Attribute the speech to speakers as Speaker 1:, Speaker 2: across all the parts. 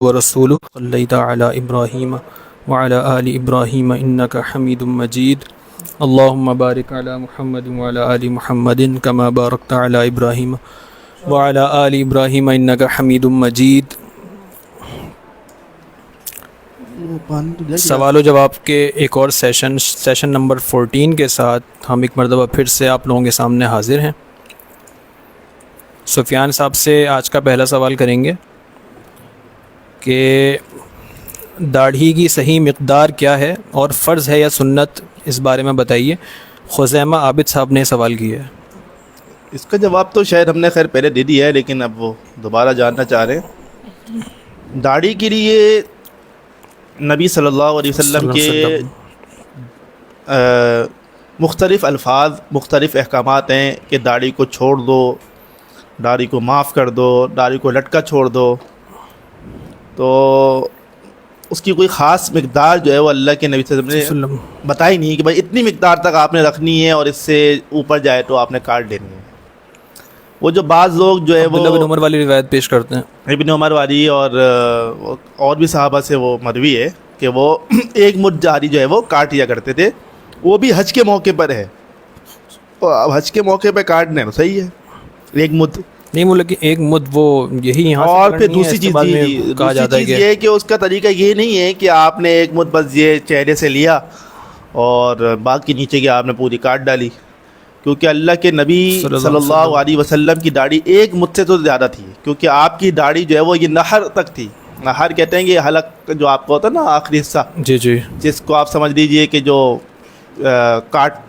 Speaker 1: ورسولہ صلیت علی ابراہیم وعلی آل ابراہیم انک حمید مجید اللہم بارک علی محمد وعلی آل محمد کما بارکت علی ابراہیم وعلی آل ابراہیم انک حمید مجید۔ سوال و جواب کے ایک اور سیشن نمبر 14 کے ساتھ ہم ایک مرتبہ پھر سے آپ لوگوں کے سامنے حاضر ہیں۔ سفیان صاحب سے آج کا پہلا سوال کریں گے کہ داڑھی کی صحیح مقدار کیا ہے اور فرض ہے یا سنت، اس بارے میں بتائیے۔ خزیمہ عابد صاحب نے سوال کیا ہے۔
Speaker 2: اس کا جواب تو شاید ہم نے خیر پہلے دے دیا ہے، لیکن اب وہ دوبارہ جاننا چاہ رہے ہیں۔ داڑھی کے لیے نبی صلی اللہ علیہ وسلم کے مختلف الفاظ، مختلف احکامات ہیں کہ داڑھی کو چھوڑ دو، داڑھی کو معاف کر دو، داڑھی کو لٹکا چھوڑ دو۔ تو اس کی کوئی خاص مقدار جو ہے وہ اللہ کے نبی صلی اللہ علیہ وسلم نے بتائی نہیں کہ بھائی اتنی مقدار تک آپ نے رکھنی ہے اور اس سے اوپر جائے تو آپ نے کاٹ لینی ہے۔ وہ جو بعض لوگ جو ہے وہ
Speaker 1: عبداللہ بن عمر والی روایت پیش کرتے ہیں،
Speaker 2: ابن عمر والی اور بھی صحابہ سے وہ مروی ہے کہ وہ ایک مد داڑھی جو ہے وہ کاٹ لیا کرتے تھے، وہ بھی حج کے موقع پر ہے۔ اب حج کے موقع پہ کاٹنے تو صحیح ہے ایک مد
Speaker 1: نہیں بولے کہ ایک مد وہ یہی یہاں سے
Speaker 2: اور پھر
Speaker 1: کرنی ہے،
Speaker 2: دوسری
Speaker 1: اس کے
Speaker 2: چیز
Speaker 1: بعد میں کہا جاتا ہے
Speaker 2: یہ ہے کہ اس کا طریقہ یہ نہیں ہے کہ آپ نے ایک مد بس یہ چہرے سے لیا اور باقی نیچے کی آپ نے پوری کاٹ ڈالی، کیونکہ اللہ کے نبی صلی اللہ علیہ وسلم کی داڑھی ایک مد سے تو زیادہ تھی، کیونکہ آپ کی داڑھی جو ہے وہ یہ نہر تک تھی۔ نہر کہتے ہیں کہ حلق جو آپ کو ہوتا ہے نا آخری حصہ،
Speaker 1: جی
Speaker 2: جس کو آپ سمجھ لیجئے کہ جو کاٹتے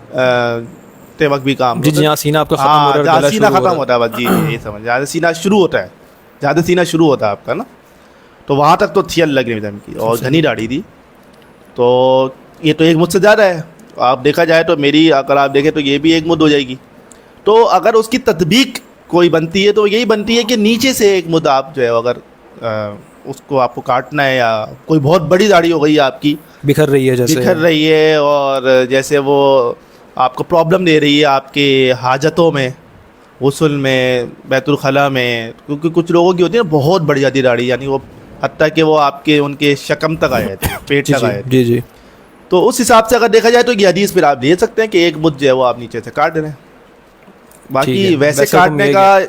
Speaker 2: وقت بھی کام
Speaker 1: جی یہاں سینہ آپ کا ختم ہو رہا ہے،
Speaker 2: جہاں سینہ ختم ہوتا ہے بس، جی یہ سمجھ، جہاں سینہ شروع ہوتا ہے، جہاں سینہ شروع ہوتا ہے آپ کا نا، تو وہاں تک تو تھی اللہ کے نبی کی اور گھنی داڑھی تھی۔ تو یہ تو ایک مد سے زیادہ ہے، آپ دیکھا جائے تو میری اگر آپ دیکھیں تو یہ بھی ایک مد ہو جائے گی۔ تو اگر اس کی تطبیق کوئی بنتی ہے تو یہی بنتی ہے کہ نیچے سے ایک مد آپ جو ہے اگر اس کو آپ کو کاٹنا ہے، یا کوئی بہت بڑی داڑھی ہو گئی آپ کی،
Speaker 1: بکھر رہی ہے، جیسے
Speaker 2: بکھر رہی ہے اور جیسے وہ آپ کو پرابلم دے رہی ہے آپ کے حاجتوں میں، غسل میں، بیت الخلاء میں، کیونکہ کچھ لوگوں کی ہوتی ہے نا بہت بڑھ جاتی داڑھی، یعنی وہ حتیٰ کہ وہ آپ کے ان کے شکم تک آ جاتی ہے، پیٹ تک آ جاتی ہے۔
Speaker 1: جی
Speaker 2: تو اس حساب سے اگر دیکھا جائے تو یہ حدیث پھر آپ لے سکتے ہیں کہ ایک مد جو ہے وہ آپ نیچے سے کاٹ دیں۔ باقی ویسے کاٹنے کا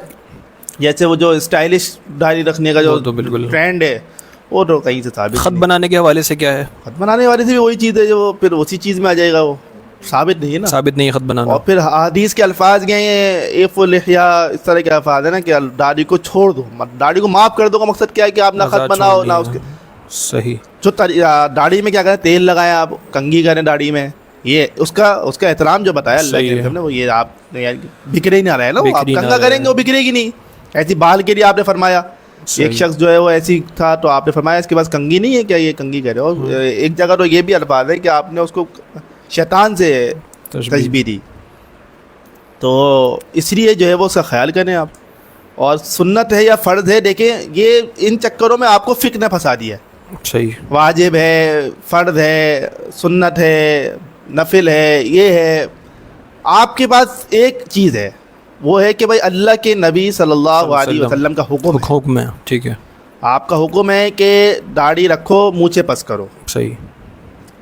Speaker 2: جیسے وہ جو اسٹائلش داڑھی رکھنے کا جو ٹرینڈ ہے وہ تو کہیں سے ثابت
Speaker 1: خط بنانے کے حوالے سے کیا ہے؟
Speaker 2: خط بنانے والے سے بھی وہی چیز ہے جو پھر اسی چیز میں آ جائے گا، وہ ثابت نہیں ہے نا،
Speaker 1: ثابت نہیں ہے خط بنانا۔
Speaker 2: اور پھر حدیث کے الفاظ گئے ہیں ایف الحیا، اس طرح کے الفاظ ہیں نا کہ داڑھی کو چھوڑ دو، داڑھی کو معاف کر دو کا مقصد کیا ہے کہ آپ نہ خط بناؤ نہ اس کے
Speaker 1: صحیح
Speaker 2: جو داڑھی میں کیا کریں، تیل لگائیں، آپ کنگھی کریں داڑھی میں، یہ اس کا احترام جو بتایا اللہ کے نے، وہ یہ آپ بکھرے ہی نہ رہے نا، وہ آپ کنگھا کریں گے وہ بکھرے گی نہیں۔ ایسی بال کے لیے آپ نے فرمایا، ایک شخص جو ہے وہ ایسی تھا تو آپ نے فرمایا اس کے پاس کنگھی نہیں ہے کیا یہ کنگھی کرے، اور ایک جگہ تو یہ بھی الفاظ ہے کہ آپ نے اس کو شیطان سے تشبیہ دی، تو اس لیے جو ہے وہ اس کا خیال کریں آپ۔ اور سنت ہے یا فرض ہے، دیکھیں یہ ان چکروں میں آپ کو فقہ نے پھنسا دیا ہے،
Speaker 1: صحیح،
Speaker 2: واجب ہے، فرض ہے، سنت ہے، نفل ہے، یہ ہے۔ آپ کے پاس ایک چیز ہے، وہ ہے کہ بھائی اللہ کے نبی صلی اللہ علیہ وسلم کا حکم
Speaker 1: ہے، ٹھیک ہے،
Speaker 2: آپ کا حکم ہے کہ داڑھی رکھو، مونچھیں پس کرو،
Speaker 1: صحیح،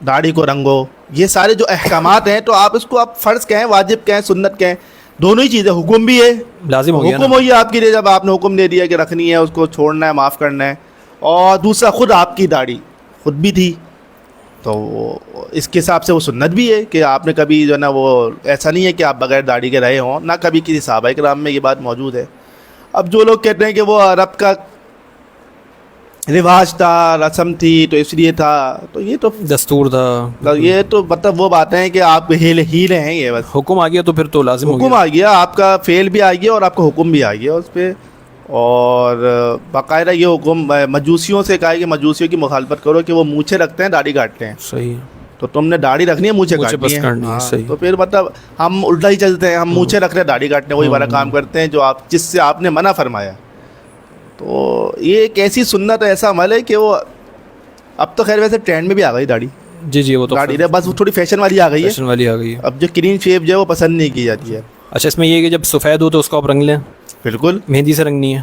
Speaker 2: داڑھی کو رنگو، یہ سارے جو احکامات ہیں تو آپ اس کو آپ فرض کہیں، واجب کہیں، سنت کہیں، دونوں ہی چیزیں، حکم بھی ہے،
Speaker 1: لازم ہو گیا،
Speaker 2: حکم ہوئی آپ کے لیے جب آپ نے حکم دے دیا کہ رکھنی ہے، اس کو چھوڑنا ہے، معاف کرنا ہے، اور دوسرا خود آپ کی داڑھی خود بھی تھی، تو اس کے حساب سے وہ سنت بھی ہے کہ آپ نے کبھی جو ہے نا وہ ایسا نہیں ہے کہ آپ بغیر داڑھی کے رہے ہوں، نہ کبھی کسی صحابہ کرام میں یہ بات موجود ہے۔ اب جو لوگ کہتے ہیں کہ وہ عرب کا رواج تھا، رسم تھی تو اس لیے تھا، تو یہ تو
Speaker 1: دستور تھا،
Speaker 2: یہ تو مطلب وہ باتیں ہیں کہ آپ ہیلے ہیں، یہ بس
Speaker 1: حکم آ گیا تو پھر تو لازم ہو گیا،
Speaker 2: حکم آ گیا، آپ کا فعل بھی آ گیا اور آپ کا حکم بھی آ گیا اس پہ۔ اور باقاعدہ یہ حکم مجوسیوں سے کہا ہے کہ مجوسیوں کی مخالفت کرو کہ وہ مونچھیں رکھتے ہیں، داڑھی کاٹتے ہیں،
Speaker 1: صحیح،
Speaker 2: تو تم نے داڑھی رکھنی ہے، مونچھیں کاٹنی ہے،
Speaker 1: صحیح،
Speaker 2: تو پھر مطلب ہم الٹا ہی چلتے ہیں، ہم مونچھیں رکھ رہے ہیں، داڑھی کاٹنے وہی والا کام کرتے ہیں جو آپ جس سے آپ نے منع فرمایا۔ تو یہ ایک ایسی سنت ایسا عمل ہے کہ وہ اب تو خیر ویسے ٹرینڈ میں بھی آ گئی داڑھی،
Speaker 1: جی وہ تو
Speaker 2: داڑھی بس وہ تھوڑی فیشن والی آ گئی ہے،
Speaker 1: فیشن والی آ گئی ہے۔
Speaker 2: اب جو کلین شیپ جو ہے وہ پسند نہیں کی جاتی ہے۔
Speaker 1: اچھا، اس میں یہ کہ جب سفید ہو تو اس کو آپ رنگ لیں،
Speaker 2: بالکل
Speaker 1: مہندی سے رنگنی ہے،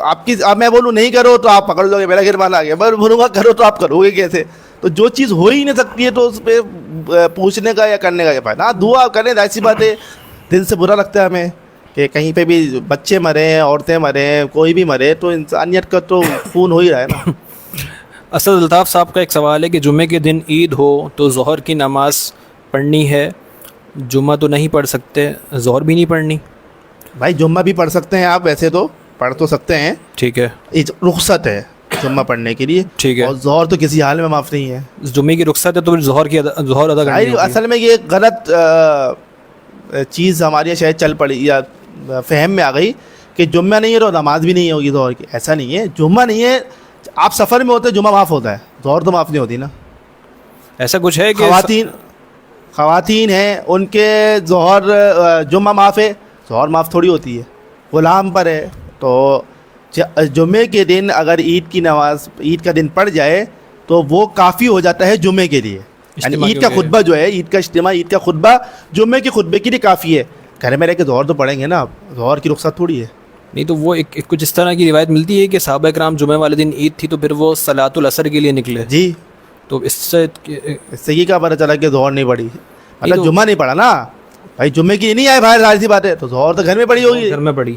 Speaker 2: آپ کی اب میں بولوں نہیں کرو تو آپ پکڑ لو گے میرا گرمان آ گیا, میں بولوں گا کرو تو آپ کرو گے کیسے؟ تو جو چیز ہو ہی نہیں سکتی ہے تو اس پہ پوچھنے کا یا کرنے کا کیا فائدہ. ہاں دعا کریں, ایسی بات ہے, دل سے برا لگتا ہے ہمیں کہ کہیں پہ بھی بچے مریں, عورتیں مریں, کوئی بھی مرے, تو انسانیت کا تو خون ہو ہی رہا ہے نا.
Speaker 1: اسد الطاف صاحب کا ایک سوال ہے کہ جمعے کے دن عید ہو تو ظہر کی نماز پڑھنی ہے, جمعہ تو نہیں پڑھ سکتے, ظہر بھی نہیں پڑھنی؟
Speaker 2: بھائی جمعہ بھی پڑھ سکتے ہیں آپ, ویسے تو پڑھ تو سکتے ہیں,
Speaker 1: ٹھیک ہے,
Speaker 2: رخصت ہے جمعہ پڑھنے کے لیے,
Speaker 1: ٹھیک ہے,
Speaker 2: اور ظہر تو کسی حال میں معاف نہیں ہے.
Speaker 1: جمعے کی رخصت ہے تو پھر ظہر ادا کرنی ہوگی.
Speaker 2: اصل میں یہ غلط چیز ہماری شاید چل پڑی یا فہم میں آ گئی کہ جمعہ نہیں ہے تو نماز بھی نہیں ہوگی ظہر کی. ایسا نہیں ہے, جمعہ نہیں ہے, آپ سفر میں ہوتے جمعہ معاف ہوتا ہے, ظہر تو معاف نہیں ہوتی نا.
Speaker 1: ایسا کچھ ہے کہ
Speaker 2: خواتین ہیں ان کے ظہر جمعہ معاف ہے, ظہر معاف تھوڑی ہوتی ہے, غلام پر ہے. تو جمعے کے دن اگر عید کی نماز عید کا دن پڑ جائے تو وہ کافی ہو جاتا ہے جمعے کے لیے. یعنی عید کا خطبہ جو ہے, عید کا اجتماع, عید کا خطبہ جمعے کے خطبے کے لیے کافی ہے. گھر میں رہ کے ظہر تو پڑھیں گے نا, ظہر کی رخصت تھوڑی ہے.
Speaker 1: نہیں تو وہ ایک کچھ اس طرح کی روایت ملتی ہے کہ صحابہ کرام جمعہ والے دن عید تھی تو پھر وہ صلاۃ العصر کے لیے نکلے.
Speaker 2: جی,
Speaker 1: تو اس سے
Speaker 2: یہ کیا پتہ چلا کہ ظہر نہیں پڑھی, مطلب
Speaker 1: تو
Speaker 2: جمعہ نہیں پڑھا نا بھائی, جمعے کی نہیں آئے باہر, ظاہر سی بات ہے, تو ظہر تو گھر میں پڑھی ہوگی.
Speaker 1: گھر میں پڑھی,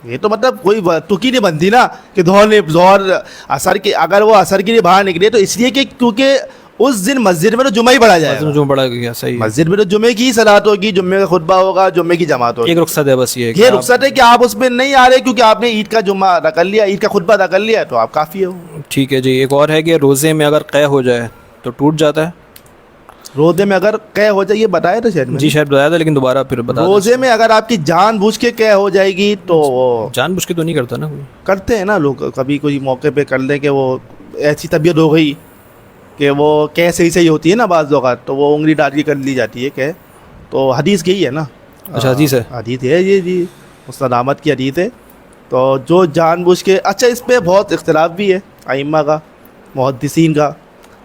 Speaker 2: یہ تو مطلب کوئی ٹکی نہیں بنتی نا کہ ظہر اثر کے, اگر وہ اثر کے لیے باہر نکلے تو اس لیے کہ کیونکہ اس دن مسجد میں تو جمعہ ہی پڑھا جائے گا,
Speaker 1: جمعہ پڑھا گیا, صحیح,
Speaker 2: مسجد میں تو جمعے کی صلاۃ ہوگی, جمعے کا خطبہ ہوگا, جمعے کی جماعت ہوگی.
Speaker 1: ایک رخصت ہے بس,
Speaker 2: یہ رخصت ہے کہ آپ اس میں نہیں آ رہے کیونکہ آپ نے عید کا جمعہ ادا کر لیا, عید کا خطبہ ادا کر لیا, تو آپ کافی ہو.
Speaker 1: ٹھیک ہے جی. ایک اور ہے کہ روزے میں اگر قے ہو جائے تو ٹوٹ جاتا ہے.
Speaker 2: روزے میں اگر قے ہو جائے, یہ بتایا تھا شاید,
Speaker 1: جی شاید بتایا تھا لیکن دوبارہ پھر بتا.
Speaker 2: روزے میں اگر آپ کی جان بوجھ کے قے ہو جائے گی تو
Speaker 1: جان بوجھ کے تو نہیں کرتا نا کوئی,
Speaker 2: کرتے ہیں نا لوگ, کبھی کوئی موقع پہ کر لیں کہ وہ ایسی طبیعت ہو گئی کہ وہ قے صحیح ہوتی ہے نا بعض اوقات, تو وہ انگلی ڈال کے کر لی جاتی ہے قے. تو حدیث یہی ہے نا.
Speaker 1: اچھا حدیث ہے,
Speaker 2: حدیث ہے یہ, جی مسند احمد کی حدیث ہے. تو جو جان بوجھ کے, اچھا اس پہ بہت اختلاف بھی ہے ائمہ کا, محدثین کا,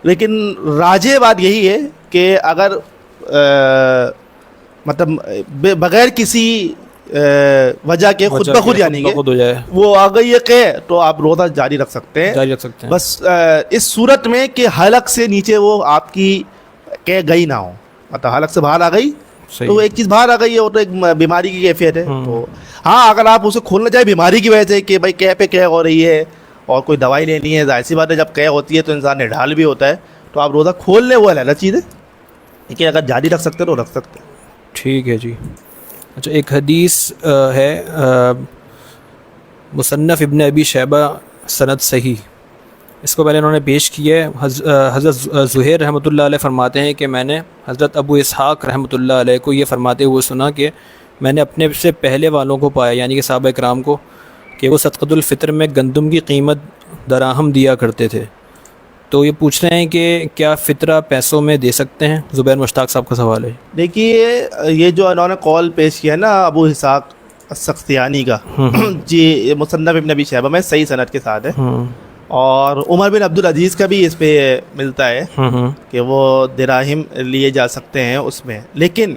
Speaker 2: لیکن راجح بات یہی ہے کہ اگر مطلب بغیر کسی وجہ کے خود بخود یعنی کہ وہ آ گئی ہے قے, تو آپ روزہ جاری رکھ سکتے ہیں, بس اس صورت میں کہ حلق سے نیچے وہ آپ کی قے گئی نہ ہو, مطلب حلق سے باہر آ گئی تو وہ ایک چیز باہر آ گئی ہے, وہ تو ایک بیماری کی کیفیت ہے. تو ہاں اگر آپ اسے کھولنا چاہیں بیماری کی وجہ سے کہ بھائی قے پہ قے ہو رہی ہے اور کوئی دوائی لینی ہے, ظاہر سی بات ہے جب قے ہوتی ہے تو انسان نڈھال بھی ہوتا ہے, تو آپ روزہ کھول لیں, وہ الگ چیز ہے, لیکن اگر جاری رکھ سکتے تو رکھ سکتے ہیں.
Speaker 1: ٹھیک ہے جی. اچھا ایک حدیث ہے مصنف ابن ابی شیبہ سند صحیح, اس کو پہلے انہوں نے پیش کی ہے. حضرت زہیر رحمۃ اللہ علیہ فرماتے ہیں کہ میں نے حضرت ابو اسحاق رحمۃ اللہ علیہ کو یہ فرماتے ہوئے سنا کہ میں نے اپنے سے پہلے والوں کو پایا, یعنی کہ صحابہ کرام کو, کہ وہ صدقۃ الفطر میں گندم کی قیمت دراہم دیا کرتے تھے. تو یہ پوچھ رہے ہیں کہ کیا فطرہ پیسوں میں دے سکتے ہیں؟ زبیر مشتاق صاحب کا سوال ہے.
Speaker 2: دیکھیے یہ جو انہوں نے قول پیش کیا نا ابو اسحاق السختیانی کا, جی مصنف ابن ابی شیبہ میں صحیح سند کے ساتھ ہے, اور عمر بن عبدالعزیز کا بھی اس پہ ملتا ہے کہ وہ دراہم لیے جا سکتے ہیں اس میں, لیکن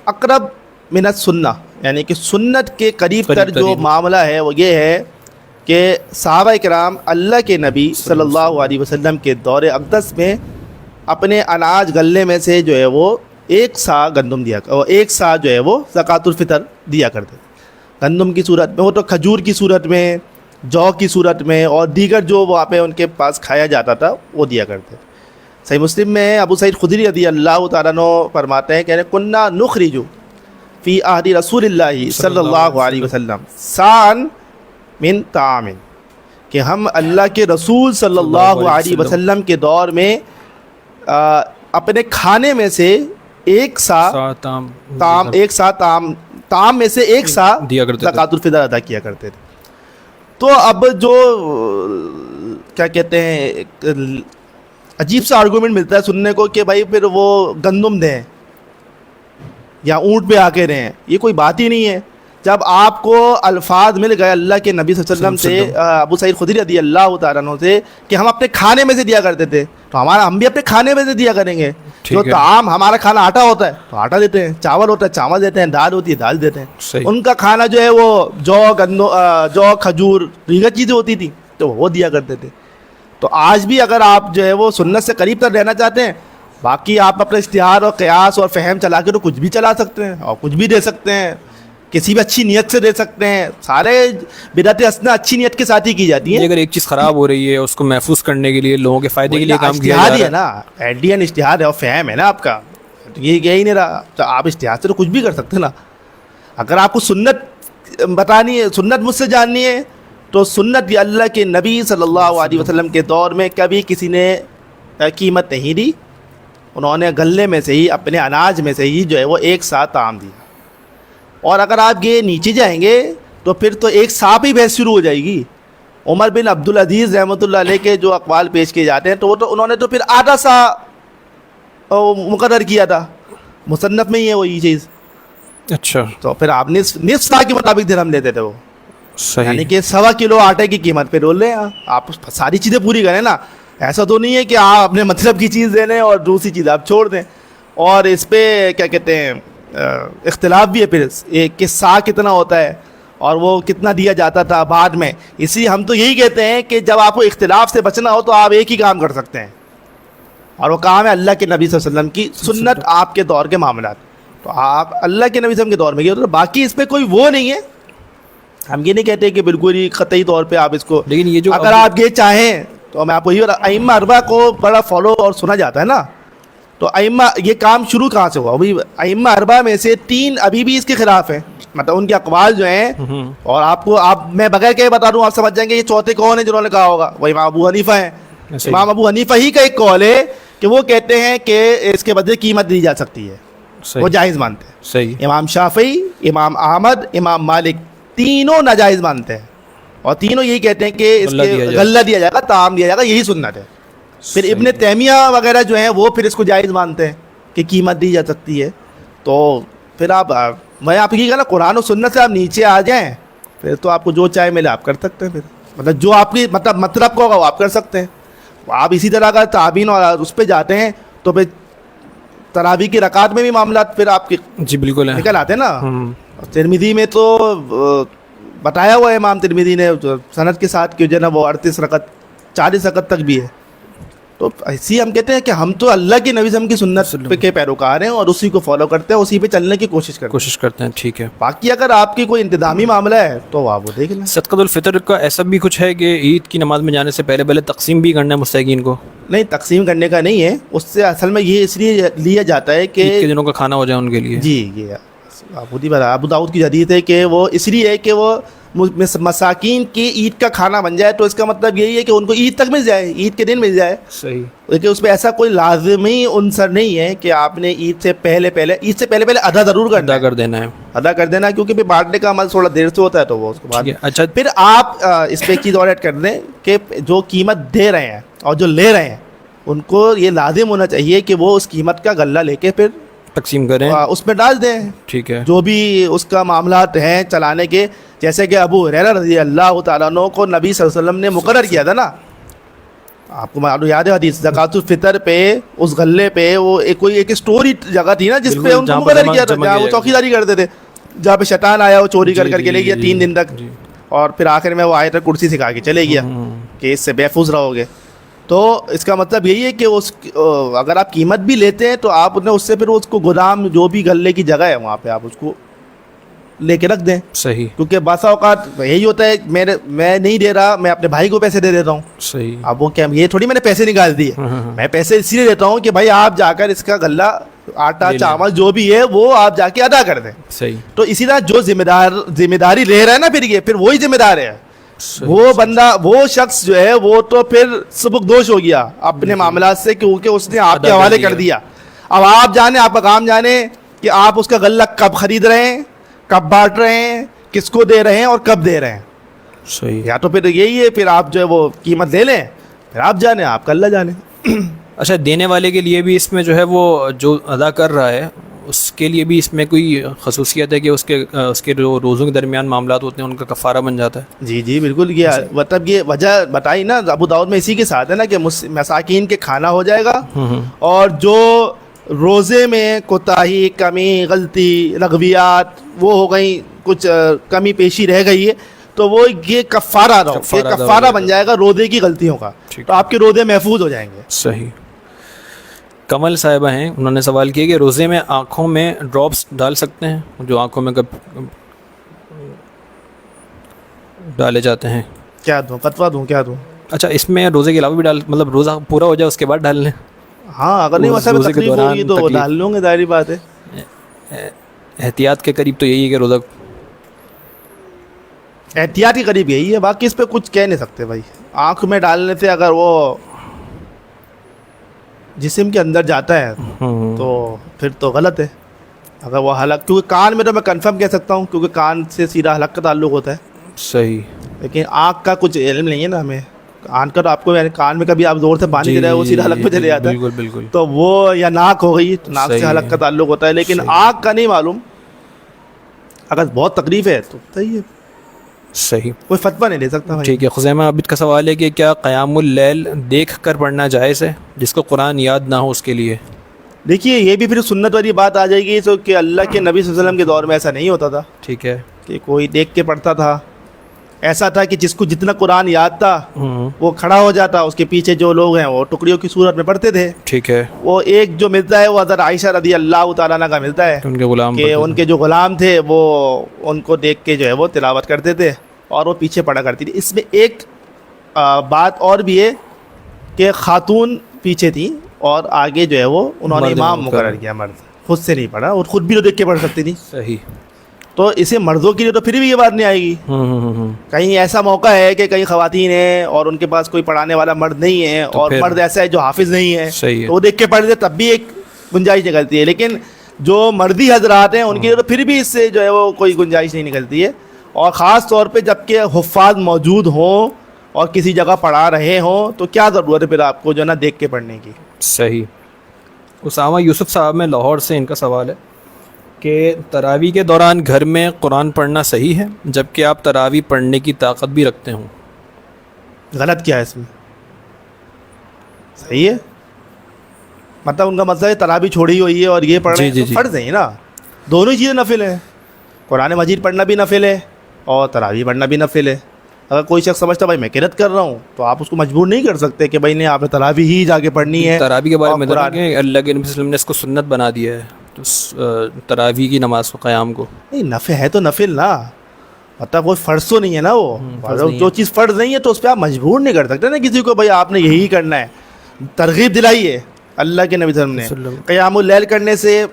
Speaker 2: اقرب من السنہ یعنی کہ سنت کے قریب تر جو معاملہ ہے وہ یہ ہے کہ صحابہ کرام اللہ کے نبی صلی اللہ علیہ وسلم کے دور اقدس میں اپنے اناج غلے میں سے جو ہے وہ ایک سا گندم دیا, ایک سا جو ہے وہ زکوٰۃ الفطر دیا کرتے تھے گندم کی صورت میں, وہ تو کھجور کی صورت میں, جو کی صورت میں, اور دیگر جو وہاں پہ ان کے پاس کھایا جاتا تھا وہ دیا کرتے. صحیح مسلم میں ابو سعید خدری رضی اللہ تعالیٰ عنہ فرماتے ہیں کہ کننا نخرج فی عہد رسول اللہ صلی اللہ علیہ وسلم سان من طعام, کہ ہم اللہ کے رسول صلی اللہ علیہ وسلم کے دور میں اپنے کھانے میں سے ایک سا تام, ایک سا تام میں سے ایک سا زکوٰۃ الفطر ادا کیا کرتے تھے. تو اب جو کیا کہتے ہیں عجیب سا آرگومنٹ ملتا ہے سننے کو کہ بھائی پھر وہ گندم دیں یا اونٹ پہ آ کے رہیں, یہ کوئی بات ہی نہیں ہے. جب آپ کو الفاظ مل گئے اللہ کے نبی صلی اللہ علیہ وسلم سے, ابو سعید خدری رضی اللہ تعالیٰ عنہ سے, کہ ہم اپنے کھانے میں سے دیا کرتے تھے, تو ہم بھی اپنے کھانے میں سے دیا کریں گے. جو طعام ہمارا کھانا آٹا ہوتا ہے تو آٹا دیتے ہیں, چاول ہوتا ہے چاول دیتے ہیں, دال ہوتی ہے دال دیتے ہیں. ان کا کھانا جو ہے وہ جو کھجور دیگر چیزیں ہوتی تھی تو وہ دیا کرتے تھے. تو آج بھی اگر آپ جو ہے وہ سنت سے قریب تر رہنا چاہتے ہیں, باقی آپ اپنا اشتہار اور قیاس اور فہم چلا کے تو کچھ بھی چلا سکتے ہیں اور کچھ بھی دے سکتے ہیں, کسی بھی اچھی نیت سے دے سکتے ہیں. سارے بدعت حسنہ اچھی نیت کے ساتھ ہی کی جاتی ہیں.
Speaker 1: اگر ایک چیز خراب ہو رہی ہے اس کو محفوظ کرنے کے لیے لوگوں کے فائدے کے لیے کام کیا جا رہا ہے
Speaker 2: نا, ایڈین اشتہار ہے اور فہم ہے نا آپ کا, تو یہ کہہ ہی نہیں رہا. تو آپ اشتہار سے تو کچھ بھی کر سکتے ہیں نا. اگر آپ کو سنت بتانی ہے, سنت مجھ سے جاننی ہے, تو سنت یہ اللہ کے نبی صلی اللہ علیہ وسلم کے دور میں کبھی کسی نے قیمت نہیں دی. انہوں نے غلے میں سے ہی, اپنے اناج میں سے ہی جو ہے وہ ایک ساتھ طعام دیا. اور اگر آپ یہ نیچے جائیں گے تو پھر تو ایک ساتھ ہی بحث شروع ہو جائے گی. عمر بن عبدالعزیز رحمۃ اللہ علیہ کے جو اقوال پیش کیے جاتے ہیں تو وہ تو انہوں نے تو پھر آدھا سا مقرر کیا تھا, مصنف میں ہی ہے وہی چیز.
Speaker 1: اچھا,
Speaker 2: تو پھر آپ نصف سا کے مطابق درہم لیتے تھے وہ,
Speaker 1: صحیح,
Speaker 2: یعنی کہ 1.25 کلو آٹے کی قیمت پہ ڈول لیں. آپ ساری چیزیں پوری کریں نا, ایسا تو نہیں ہے کہ آپ اپنے مطلب کی چیز دے لیں اور دوسری چیز آپ چھوڑ دیں. اور اس پہ کیا کہتے ہیں اختلاف بھی ہے پھر کہ سا کتنا ہوتا ہے اور وہ کتنا دیا جاتا تھا بعد میں. اسی ہم تو یہی کہتے ہیں کہ جب آپ کو اختلاف سے بچنا ہو تو آپ ایک ہی کام کر سکتے ہیں, اور وہ کام ہے اللہ کے نبی صلی اللہ علیہ وسلم کی سنت, آپ کے دور کے معاملات. تو آپ اللہ کے نبی صلی اللہ علیہ وسلم کے دور میں گئے تو باقی اس پہ کوئی وہ نہیں ہے. ہم یہ نہیں کہتے کہ بالکل ہی قطعی طور پہ آپ اس کو,
Speaker 1: لیکن یہ جو
Speaker 2: اگر آپ یہ چاہیں تو میں آپ کو یہ ائمہ اربعہ کو بڑا فالو اور سنا جاتا ہے نا. تو ائمہ یہ کام شروع کہاں سے ہوا؟ ابھی ائمہ اربعہ میں سے 3 ابھی بھی اس کے خلاف ہیں, مطلب ان کے اقوال جو ہیں. اور آپ میں بغیر کہ بتا دوں آپ سمجھ جائیں گے یہ چوتھے کون ہیں جنہوں نے کہا ہوگا, وہ امام ابو حنیفہ ہیں. امام ابو حنیفہ ہی کا ایک قول ہے کہ وہ کہتے ہیں کہ اس کے بدلے قیمت دی جا سکتی ہے, وہ جائز مانتے ہیں.
Speaker 1: صحیح.
Speaker 2: امام شافعی, امام احمد, امام مالک تینوں ناجائز مانتے ہیں, اور تینوں یہی کہتے ہیں کہ اس کے غلہ دیا جائے گا, طعام دیا جائے گا, یہی سنت ہے. پھر ابن تیمیہ وغیرہ جو ہیں وہ پھر اس کو جائز مانتے ہیں کہ قیمت دی جا سکتی ہے. تو پھر میں آپ کی کہا نا قرآن و سنت سے آپ نیچے آ جائیں پھر تو آپ کو جو چاہے ملے آپ کر سکتے ہیں. پھر مطلب جو آپ کی مطلب کو ہوگا وہ آپ کر سکتے ہیں. آپ اسی طرح کا تعبین اور اس پہ جاتے ہیں تو پھر تراویح کی رکعت میں بھی معاملات پھر آپ کے
Speaker 1: جی بالکل
Speaker 2: نکل آتے ہیں نا. ترمذی میں تو بتایا ہوا ہے امام ترمذی نے سند کے ساتھ کہ جو ہے نا وہ 38 رکعت 40 رکعت تک بھی ہے. تو اسی ہم کہتے ہیں کہ ہم تو اللہ کے نبی کی سنت کے پیروکار ہیں اور اسی کو فالو کرتے ہیں, اسی پہ چلنے کی کوشش کرتے ہیں.
Speaker 1: ٹھیک ہے.
Speaker 2: باقی اگر آپ کی کوئی انتظامی معاملہ ہے تو آپ وہ دیکھ لیں.
Speaker 1: صدقۃ الفطر کا ایسا بھی کچھ ہے کہ عید کی نماز میں جانے سے پہلے تقسیم بھی کرنا ہے مستحقین کو؟
Speaker 2: نہیں, تقسیم کرنے کا نہیں ہے. اس سے اصل میں یہ اس لیے لیا جاتا ہے کہ
Speaker 1: عید کے دنوں کا کھانا ہو جائے ان کے لیے.
Speaker 2: جی یہ ابو داؤد کی حدیث ہے کہ وہ اس لیے ہے کہ وہ مساکین کی عید کا کھانا بن جائے. تو اس کا مطلب یہی ہے کہ ان کو عید تک مل جائے, عید کے دن مل جائے.
Speaker 1: صحیح.
Speaker 2: لیکن اس پہ ایسا کوئی لازمی عنصر نہیں ہے کہ آپ نے عید سے پہلے ادا ضرور
Speaker 1: ادا کر دینا ہے,
Speaker 2: کیونکہ پھر بانٹنے کا عمل تھوڑا دیر سے ہوتا ہے تو وہ اس کے بعد.
Speaker 1: اچھا,
Speaker 2: پھر آپ اس پہ ایک چیز اور ایڈ کر دیں کہ جو قیمت دے رہے ہیں اور جو لے رہے ہیں ان کو یہ لازم ہونا چاہیے کہ وہ اس قیمت کا غلہ لے کے پھر
Speaker 1: تقسیم کریں,
Speaker 2: اس میں ڈال دیں.
Speaker 1: ٹھیک ہے. جو
Speaker 2: بھی اس کا معاملات ہیں چلانے کے, جیسے کہ ابو ہریرہ رضی اللہ تعالیٰ عنہ کو نبی صلی اللہ علیہ وسلم نے مقرر کیا تھا نا, آپ کو یاد ہے حدیث, زکوٰۃ الفطر پہ اس غلے پہ وہ کوئی ایک اسٹوری جگہ تھی نا جس پہ ان کو مقرر کیا تھا, جہاں وہ چوکیداری کرتے تھے, جہاں پہ شیطان آیا وہ چوری کر کے لے گیا 3 دن تک, اور پھر آخر میں وہ آیت کرسی سکھا کے چلے گیا کہ اس سے محفوظ رہو گے. تو اس کا مطلب یہی ہے کہ اگر آپ قیمت بھی لیتے ہیں تو آپ نے اس سے پھر اس کو گودام جو بھی غلے کی جگہ ہے وہاں پہ آپ اس کو لے کے رکھ دیں.
Speaker 1: صحیح.
Speaker 2: کیونکہ بعض اوقات یہی ہوتا ہے میں نہیں دے رہا, میں اپنے بھائی کو پیسے دے دیتا ہوں.
Speaker 1: صحیح.
Speaker 2: اب وہ کیا یہ تھوڑی میں نے پیسے نکال دیے, میں پیسے اسی لیے دیتا ہوں کہ بھائی آپ جا کر اس کا غلہ آٹا چاول جو بھی ہے وہ آپ جا کے ادا کر دیں.
Speaker 1: صحیح.
Speaker 2: تو اسی طرح جو ذمہ داری لے رہا ہے نا پھر وہی ذمہ دار ہے. وہ بندہ وہ شخص جو ہے وہ تو پھر سبکدوش ہو گیا اپنے معاملات سے, کیونکہ اس نے آپ کے حوالے کر دیا. اب آپ جانے, آپ کا کام جانے کہ آپ اس کا غلہ کب خرید رہے ہیں, کب بانٹ رہے ہیں, کس کو دے رہے ہیں اور کب دے رہے ہیں.
Speaker 1: صحیح.
Speaker 2: یا تو پھر یہی ہے, پھر آپ جو ہے وہ قیمت لے لیں, پھر آپ جانے, آپ کا اللہ جانے.
Speaker 1: اچھا, دینے والے کے لیے بھی اس میں جو ہے وہ جو ادا کر رہا ہے اس کے لیے بھی اس میں کوئی خصوصیت ہے کہ اس کے جو روزوں کے درمیان معاملات ہوتے ہیں ان کا کفارہ بن جاتا ہے؟
Speaker 2: جی بالکل. مطلب یہ وجہ بتائی نا ابو داؤد میں اسی کے ساتھ ہے نا کہ مساکین کے کھانا ہو جائے گا, اور جو روزے میں کوتاہی، کمی، غلطی، لغویات وہ ہو گئی، کچھ کمی پیشی رہ گئی ہے، تو وہ یہ کفارہ کفارہ بن جائے گا روزے کی غلطیوں کا، تو آپ کے روزے محفوظ ہو جائیں گے.
Speaker 1: صحیح. کمل صاحبہ ہیں، انہوں نے سوال کیا کہ روزے میں آنکھوں میں ڈراپس ڈال سکتے ہیں، جو آنکھوں میں ڈالے جاتے ہیں؟
Speaker 2: کیا دوں، فتویٰ دوں، کیا دوں؟
Speaker 1: اچھا، اس میں روزے کے علاوہ بھی مطلب روزہ پورا ہو جائے اس کے بعد ڈال لیں؟
Speaker 2: ہاں، اگر نہیں ویسا تکلیف ہوگی تو وہ ڈال لوں گے، ظاہری بات ہے.
Speaker 1: احتیاط کے قریب تو یہی ہے کہ روزہ
Speaker 2: احتیاط کے قریب یہی ہے، باقی اس پہ کچھ کہہ نہیں سکتے بھائی. آنکھ میں ڈالنے سے اگر وہ جسم کے اندر جاتا ہے تو پھر تو غلط ہے. اگر وہ حلق، کیونکہ کان میں تو میں کنفرم کہہ سکتا ہوں، کیونکہ کان سے سیدھا حلق کا تعلق ہوتا ہے.
Speaker 1: صحیح.
Speaker 2: لیکن آنکھ کا کچھ علم نہیں ہے نا ہمیں. آنکھ کا تو آپ کو کان میں کبھی آپ زور سے پانی دے رہے ہیں وہ سیدھا حلق پہ چلے جاتا ہے.
Speaker 1: بالکل بالکل.
Speaker 2: تو وہ یا ناک ہو گئی تو ناک سے حلق کا تعلق ہوتا ہے، لیکن آنکھ کا نہیں معلوم. اگر بہت تکلیف ہے تو صحیح ہے،
Speaker 1: صحیح،
Speaker 2: کوئی فتویٰ نہیں دے سکتا.
Speaker 1: ٹھیک ہے. خزیمہ عابد کا سوال ہے کہ کیا قیام اللیل دیکھ کر پڑھنا جائز ہے جس کو قرآن یاد نہ ہو اس کے لیے؟
Speaker 2: دیکھیے یہ بھی پھر سنت والی بات آ جائے گی، تو کہ اللہ کے نبی صلی اللہ علیہ وسلم کے دور میں ایسا نہیں ہوتا تھا.
Speaker 1: ٹھیک ہے.
Speaker 2: کہ کوئی دیکھ کے پڑھتا تھا. ایسا تھا کہ جس کو جتنا قرآن یاد تھا وہ کھڑا ہو جاتا، اس کے پیچھے جو لوگ ہیں وہ ٹکڑیوں کی صورت میں پڑھتے تھے.
Speaker 1: ٹھیک ہے.
Speaker 2: وہ ایک جو ملتا ہے وہ حضرت عائشہ رضی اللہ تعالیٰ عنہا کا ملتا ہے
Speaker 1: ان کے غلام
Speaker 2: کہ ان کے جو غلام تھے وہ ان کو دیکھ کے جو ہے وہ تلاوت کرتے تھے اور وہ پیچھے پڑھا کرتی تھی. اس میں ایک بات اور بھی ہے کہ خاتون پیچھے تھیں اور آگے جو ہے وہ انہوں نے امام مقرر کیا، مرد خود سے نہیں پڑھا، اور خود بھی تو دیکھ کے پڑھ سکتی تھی.
Speaker 1: صحیح.
Speaker 2: تو اسے مردوں کے لیے تو پھر بھی یہ بات نہیں آئے گی. کہیں ایسا موقع ہے کہ کئی خواتین ہیں اور ان کے پاس کوئی پڑھانے والا مرد نہیں ہے، اور مرد ایسا ہے جو حافظ نہیں ہے، تو وہ دیکھ کے پڑھ دے تب بھی ایک گنجائش نکلتی ہے. لیکن جو مردی حضرات ہیں ان کے لیے تو پھر بھی اس سے جو ہے وہ کوئی گنجائش نہیں نکلتی ہے. اور خاص طور پہ جب کہ حفاظ موجود ہوں اور کسی جگہ پڑھا رہے ہوں تو کیا ضرورت ہے پھر آپ کو جو ہے نا دیکھ کے پڑھنے کی.
Speaker 1: صحیح. اسامہ یوسف صاحب میں لاہور سے، ان کا سوال ہے کہ تراویح کے دوران گھر میں قرآن پڑھنا صحیح ہے جبکہ آپ تراویح پڑھنے کی طاقت بھی رکھتے ہوں؟
Speaker 2: غلط کیا ہے اس میں؟ صحیح ہے. مطلب ان کا مسئلہ ہے تراویح چھوڑی ہوئی ہے اور یہ پڑھ رہے ہیں تو فرض ہیں نا، دونوں چیزیں نفل ہیں. قرآن مجید پڑھنا بھی نفل ہے اور تراویح پڑھنا بھی نفل ہے. اگر کوئی شخص سمجھتا بھائی میں قرات کر رہا ہوں تو آپ اس کو مجبور نہیں کر سکتے کہ بھائی نہیں آپ نے تراویح ہی جا کے پڑھنی ہے.
Speaker 1: تراویح کے بارے میں کہ اللہ کے نبی صلی اللہ علیہ وسلم نے اس کو سنت بنا دیا ہے، تو تراویح کی نماز کو قیام کو
Speaker 2: نہیں، نفل ہے تو نفل نا، مطلب کوئی فرض تو نہیں ہے نا. وہ جو چیز فرض نہیں ہے تو اس پہ آپ مجبور نہیں کر سکتے نا کسی کو بھائی آپ نے یہی کرنا ہے. ترغیب دلائی ہے اللہ کے نبی صلی اللہ علیہ وسلم نے. قیام اللیل کرنے سے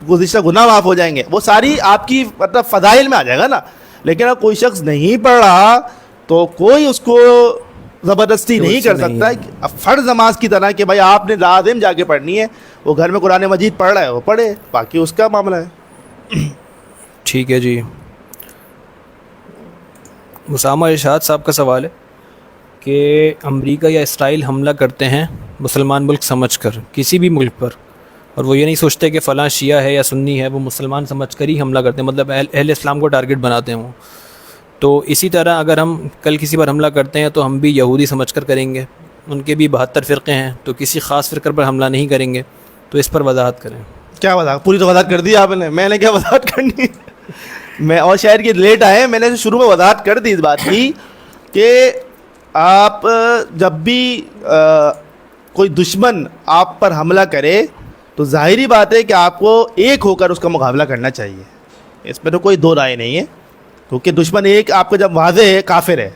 Speaker 2: گزشتہ گناہ معاف ہو جائیں گے، وہ ساری آپ کی مطلب فضائل میں آ جائے گا نا. لیکن اگر کوئی شخص نہیں پڑھ رہا تو کوئی اس کو زبردستی نہیں کر سکتا فرض نماز کی طرح کہ بھائی آپ نے لازم جا کے پڑھنی ہے. وہ گھر میں قرآن مجید پڑھ رہا ہے وہ پڑھے، باقی اس کا معاملہ ہے.
Speaker 1: ٹھیک ہے جی. اسامہ ارشاد صاحب کا سوال ہے کہ امریکہ یا اسرائیل حملہ کرتے ہیں مسلمان ملک سمجھ کر کسی بھی ملک پر، اور وہ یہ نہیں سوچتے کہ فلاں شیعہ ہے یا سنی ہے، وہ مسلمان سمجھ کر ہی حملہ کرتے ہیں، مطلب اہل اسلام کو ٹارگٹ بناتے ہیں وہ. تو اسی طرح اگر ہم کل کسی پر حملہ کرتے ہیں تو ہم بھی یہودی سمجھ کر کریں گے. ان کے بھی 72 فرقے ہیں، تو کسی خاص فرقے پر حملہ نہیں کریں گے. تو اس پر وضاحت کریں.
Speaker 2: کیا وضاحت؟ پوری تو وضاحت کر دی آپ نے، میں نے کیا وضاحت کرنی. میں اور شاید کہ لیٹ آئے، میں نے شروع میں وضاحت کر دی اس بات کی کہ آپ جب بھی کوئی دشمن آپ پر حملہ کرے تو ظاہری بات ہے کہ آپ کو ایک ہو کر اس کا مقابلہ کرنا چاہیے. اس میں تو کوئی دو رائے نہیں ہے، کیونکہ دشمن ایک آپ کو جب واضح ہے کافر ہے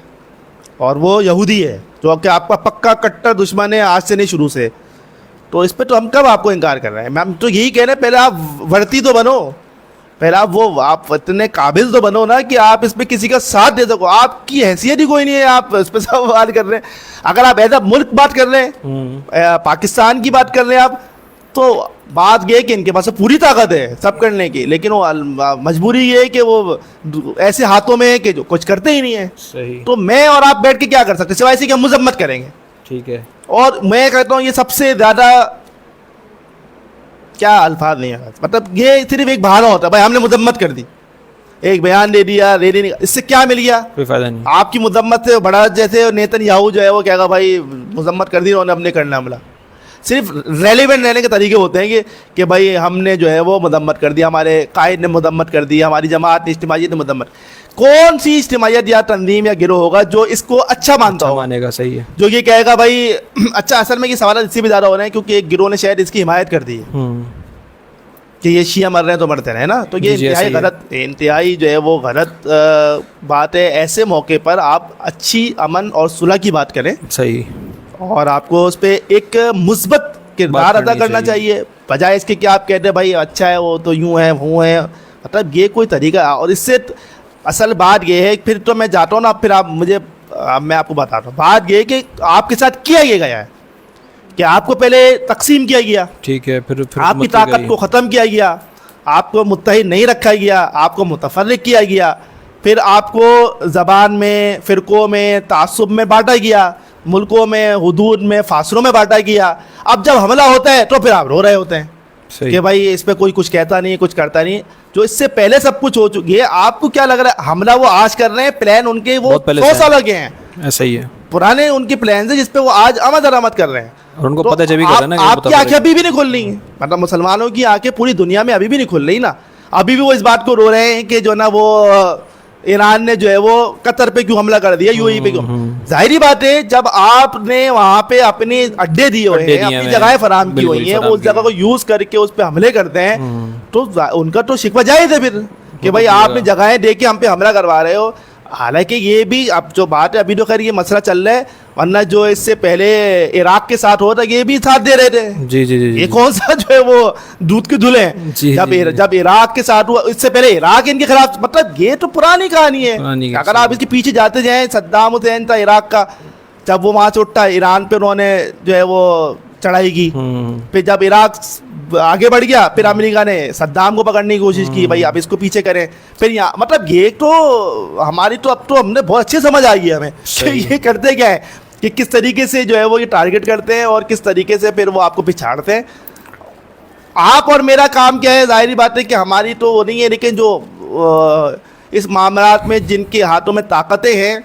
Speaker 2: اور وہ یہودی ہے جو کہ آپ کا پکا کٹر دشمن ہے آج سے نہیں شروع سے، تو اس پہ تو ہم کب آپ کو انکار کر رہے ہیں. ہم تو یہی کہہ رہے ہیں پہلے آپ ورتی تو بنو، پہلے آپ اتنے قابل تو بنو نا کہ آپ اس پہ کسی کا ساتھ دے سکو. آپ کی حیثیت ہی کوئی نہیں ہے، آپ اس پہ سوال کر رہے ہیں. اگر آپ ایسا ملک بات کر رہے ہیں، پاکستان کی بات کر رہے ہیں آپ، تو بات یہ کہ ان کے پاس پوری طاقت ہے سب کرنے کی، لیکن وہ مجبوری یہ ہے کہ وہ ایسے ہاتھوں میں ہے کہ جو کچھ کرتے ہی نہیں ہے.
Speaker 1: صحیح.
Speaker 2: تو میں اور آپ بیٹھ کے کیا کر سکتے سوائے سے کہ ہم مذمت کریں گے.
Speaker 1: ٹھیک ہے. اور
Speaker 2: میں کہتا ہوں یہ سب سے زیادہ کیا الفاظ نہیں ہے، مطلب یہ صرف ایک بہانہ ہوتا ہے بھائی ہم نے مذمت کر دی، ایک بیان دے دیا ریلی نہیں، اس سے کیا مل گیا؟
Speaker 1: کوئی فائدہ نہیں.
Speaker 2: آپ کی مذمت سے بڑا جیسے نیتن یاہو جو ہے وہ کہے گا بھائی مذمت کر دی انہوں نے، ہم نے کرنا حملہ. صرف ریلیونٹ رہنے کے طریقے ہوتے ہیں کہ بھائی ہم نے جو ہے وہ مذمت کر دیا, ہمارے قائد نے مذمت کر دیا, ہماری جماعت نے اجتماعیت نے مذمت. کون سی اجتماعیت یا تنظیم یا گروہ ہوگا جو اس کو اچھا مانتا ہوگا,
Speaker 1: مانے گا, صحیح ہے,
Speaker 2: جو یہ کہے گا بھائی اچھا. اصل میں یہ سوالات اس سے بھی زیادہ ہو رہے ہیں کیونکہ ایک گروہ نے شاید اس کی حمایت کر دی ہے کہ یہ شیعہ مر رہے ہیں تو مرتے رہے نا, تو یہ انتہائی جو ہے وہ غلط بات ہے. ایسے موقع پر آپ اچھی امن اور صلح کی بات کریں,
Speaker 1: صحیح,
Speaker 2: اور آپ کو اس پہ ایک مثبت کردار ادا کرنا چاہیے, بجائے اس کے کہ آپ کہتے ہیں بھائی اچھا ہے وہ تو یوں ہے وہ ہے. مطلب یہ کوئی طریقہ, اور اس سے اصل بات یہ ہے, پھر تو میں جاتا ہوں نا, پھر آپ مجھے, میں آپ کو بتاتا ہوں, بات یہ ہے کہ آپ کے ساتھ کیا یہ گیا ہے کہ آپ کو پہلے تقسیم کیا گیا,
Speaker 1: ٹھیک ہے, پھر
Speaker 2: آپ کی طاقت کو ختم کیا گیا, آپ کو متحد نہیں رکھا گیا, آپ کو متفرق کیا گیا, پھر آپ کو زبان میں, فرقوں میں, تعصب میں بانٹا گیا, ملکوں میں, حدود میں, فاصلوں میں بانٹا گیا. اب جب حملہ ہوتا ہے تو پھر آپ رو رہے ہوتے ہیں کہ بھائی اس پہ کوئی کچھ کہتا نہیں, کچھ کرتا نہیں, جو اس سے پہلے سب کچھ ہو چکی ہے. آپ کو کیا لگ رہا ہے حملہ وہ آج کر رہے ہیں؟ پلان ان کے وہ 100 سال کے ہیں,
Speaker 1: ایسا ہی ہے,
Speaker 2: پرانے ان کے پلانز ہیں جس پہ وہ آج آمد درآمد کر رہے ہیں.
Speaker 1: اور ان کو پتہ چل بھی کر رہا ہے نا,
Speaker 2: آپ کی آنکھیں ابھی بھی نہیں کھل رہی ہیں, مطلب مسلمانوں کی آنکھیں پوری دنیا میں ابھی بھی نہیں کھل رہی نا. ابھی بھی وہ اس بات کو رو رہے ہیں کہ جو نا وہ ایران نے جو ہے وہ قطر پہ کیوں حملہ کر دیا, یو اے ای پہ کیوں. ظاہری بات ہے جب آپ نے وہاں پہ اپنے اڈے دیے ہوئے ہیں, اپنی جگہیں فراہم کی ہوئی ہیں, وہ اس جگہ کو یوز کر کے اس پہ حملے کرتے ہیں, تو ان کا تو شکوہ جائز ہے پھر کہ بھائی آپ نے جگہیں دے کے ہم پہ حملہ کروا رہے ہو. حالانکہ یہ بھی اب جو بات ہے, ابھی تو خیر یہ مسئلہ چل رہا ہے, ورنہ جو اس سے پہلے عراق کے ساتھ ہوتا یہ بھی ساتھ دے رہے تھے.
Speaker 1: جی جی جی,
Speaker 2: یہ کون سا جو ہے وہ دودھ کے دھلے ہیں. جب عراق کے ساتھ ہوا, اس سے پہلے عراق ان کے خلاف, مطلب یہ تو پرانی کہانی ہے. اگر آپ اس کے پیچھے جاتے جائیں, صدام حسین تھا عراق کا, جب وہ وہاں سے اٹھا ایران پہ انہوں نے جو ہے وہ چڑھائی کی, پھر جب عراق آگے بڑھ گیا, پھر امریکہ نے صدام کو پکڑنے کی کوشش کی, بھائی آپ اس کو پیچھے کریں. پھر یہاں مطلب یہ تو ہماری تو اب تو ہم نے بہت اچھے سمجھ آ گئی ہمیں کہ یہ کرتے کیا ہے, کہ کس طریقے سے جو ہے وہ یہ ٹارگٹ کرتے ہیں اور کس طریقے سے پھر وہ آپ کو پچھاڑتے ہیں. آپ اور میرا کام کیا ہے, ظاہری بات ہے کہ ہماری تو وہ نہیں ہے, لیکن جو اس معاملات میں جن کے ہاتھوں میں طاقتیں ہیں,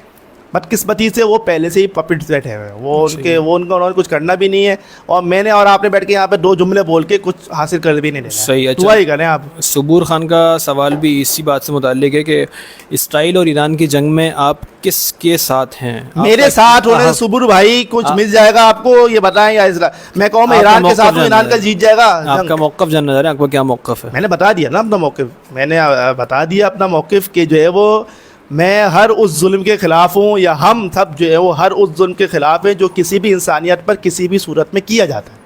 Speaker 2: بدقسمتی سے وہ پہلے سے ہی پپٹس بیٹھے ہوئے ہیں, وہ ان کو انہوں نے کچھ کرنا بھی نہیں ہے, اور میں نے اور آپ نے بیٹھ کے یہاں پہ 2 جملے بول کے کچھ حاصل کر بھی نہیں دینا.
Speaker 1: صحیح,
Speaker 2: دعا ہی کریں آپ.
Speaker 1: صبور خان کا سوال بھی اسی بات سے متعلق ہے کہ اسرائیل اور ایران کی جنگ میں آپ کس کے ساتھ ہیں؟
Speaker 2: میرے ساتھ ہونے سے صبور بھائی کچھ مل جائے گا آپ کو, یہ بتائیں, یا میں کہوں میں ایران کے ساتھ ہوں, ایران کا جیت جائے گا.
Speaker 1: آپ کا موقف جاننا چاہ رہے ہیں, آپ کا کیا موقف ہے؟
Speaker 2: میں نے بتا دیا نا اپنا موقف, میں نے بتا دیا اپنا موقف کہ جو ہے وہ میں ہر اس ظلم کے خلاف ہوں, یا ہم سب جو ہے وہ ہر اس ظلم کے خلاف ہیں جو کسی بھی انسانیت پر کسی بھی صورت میں کیا جاتا ہے.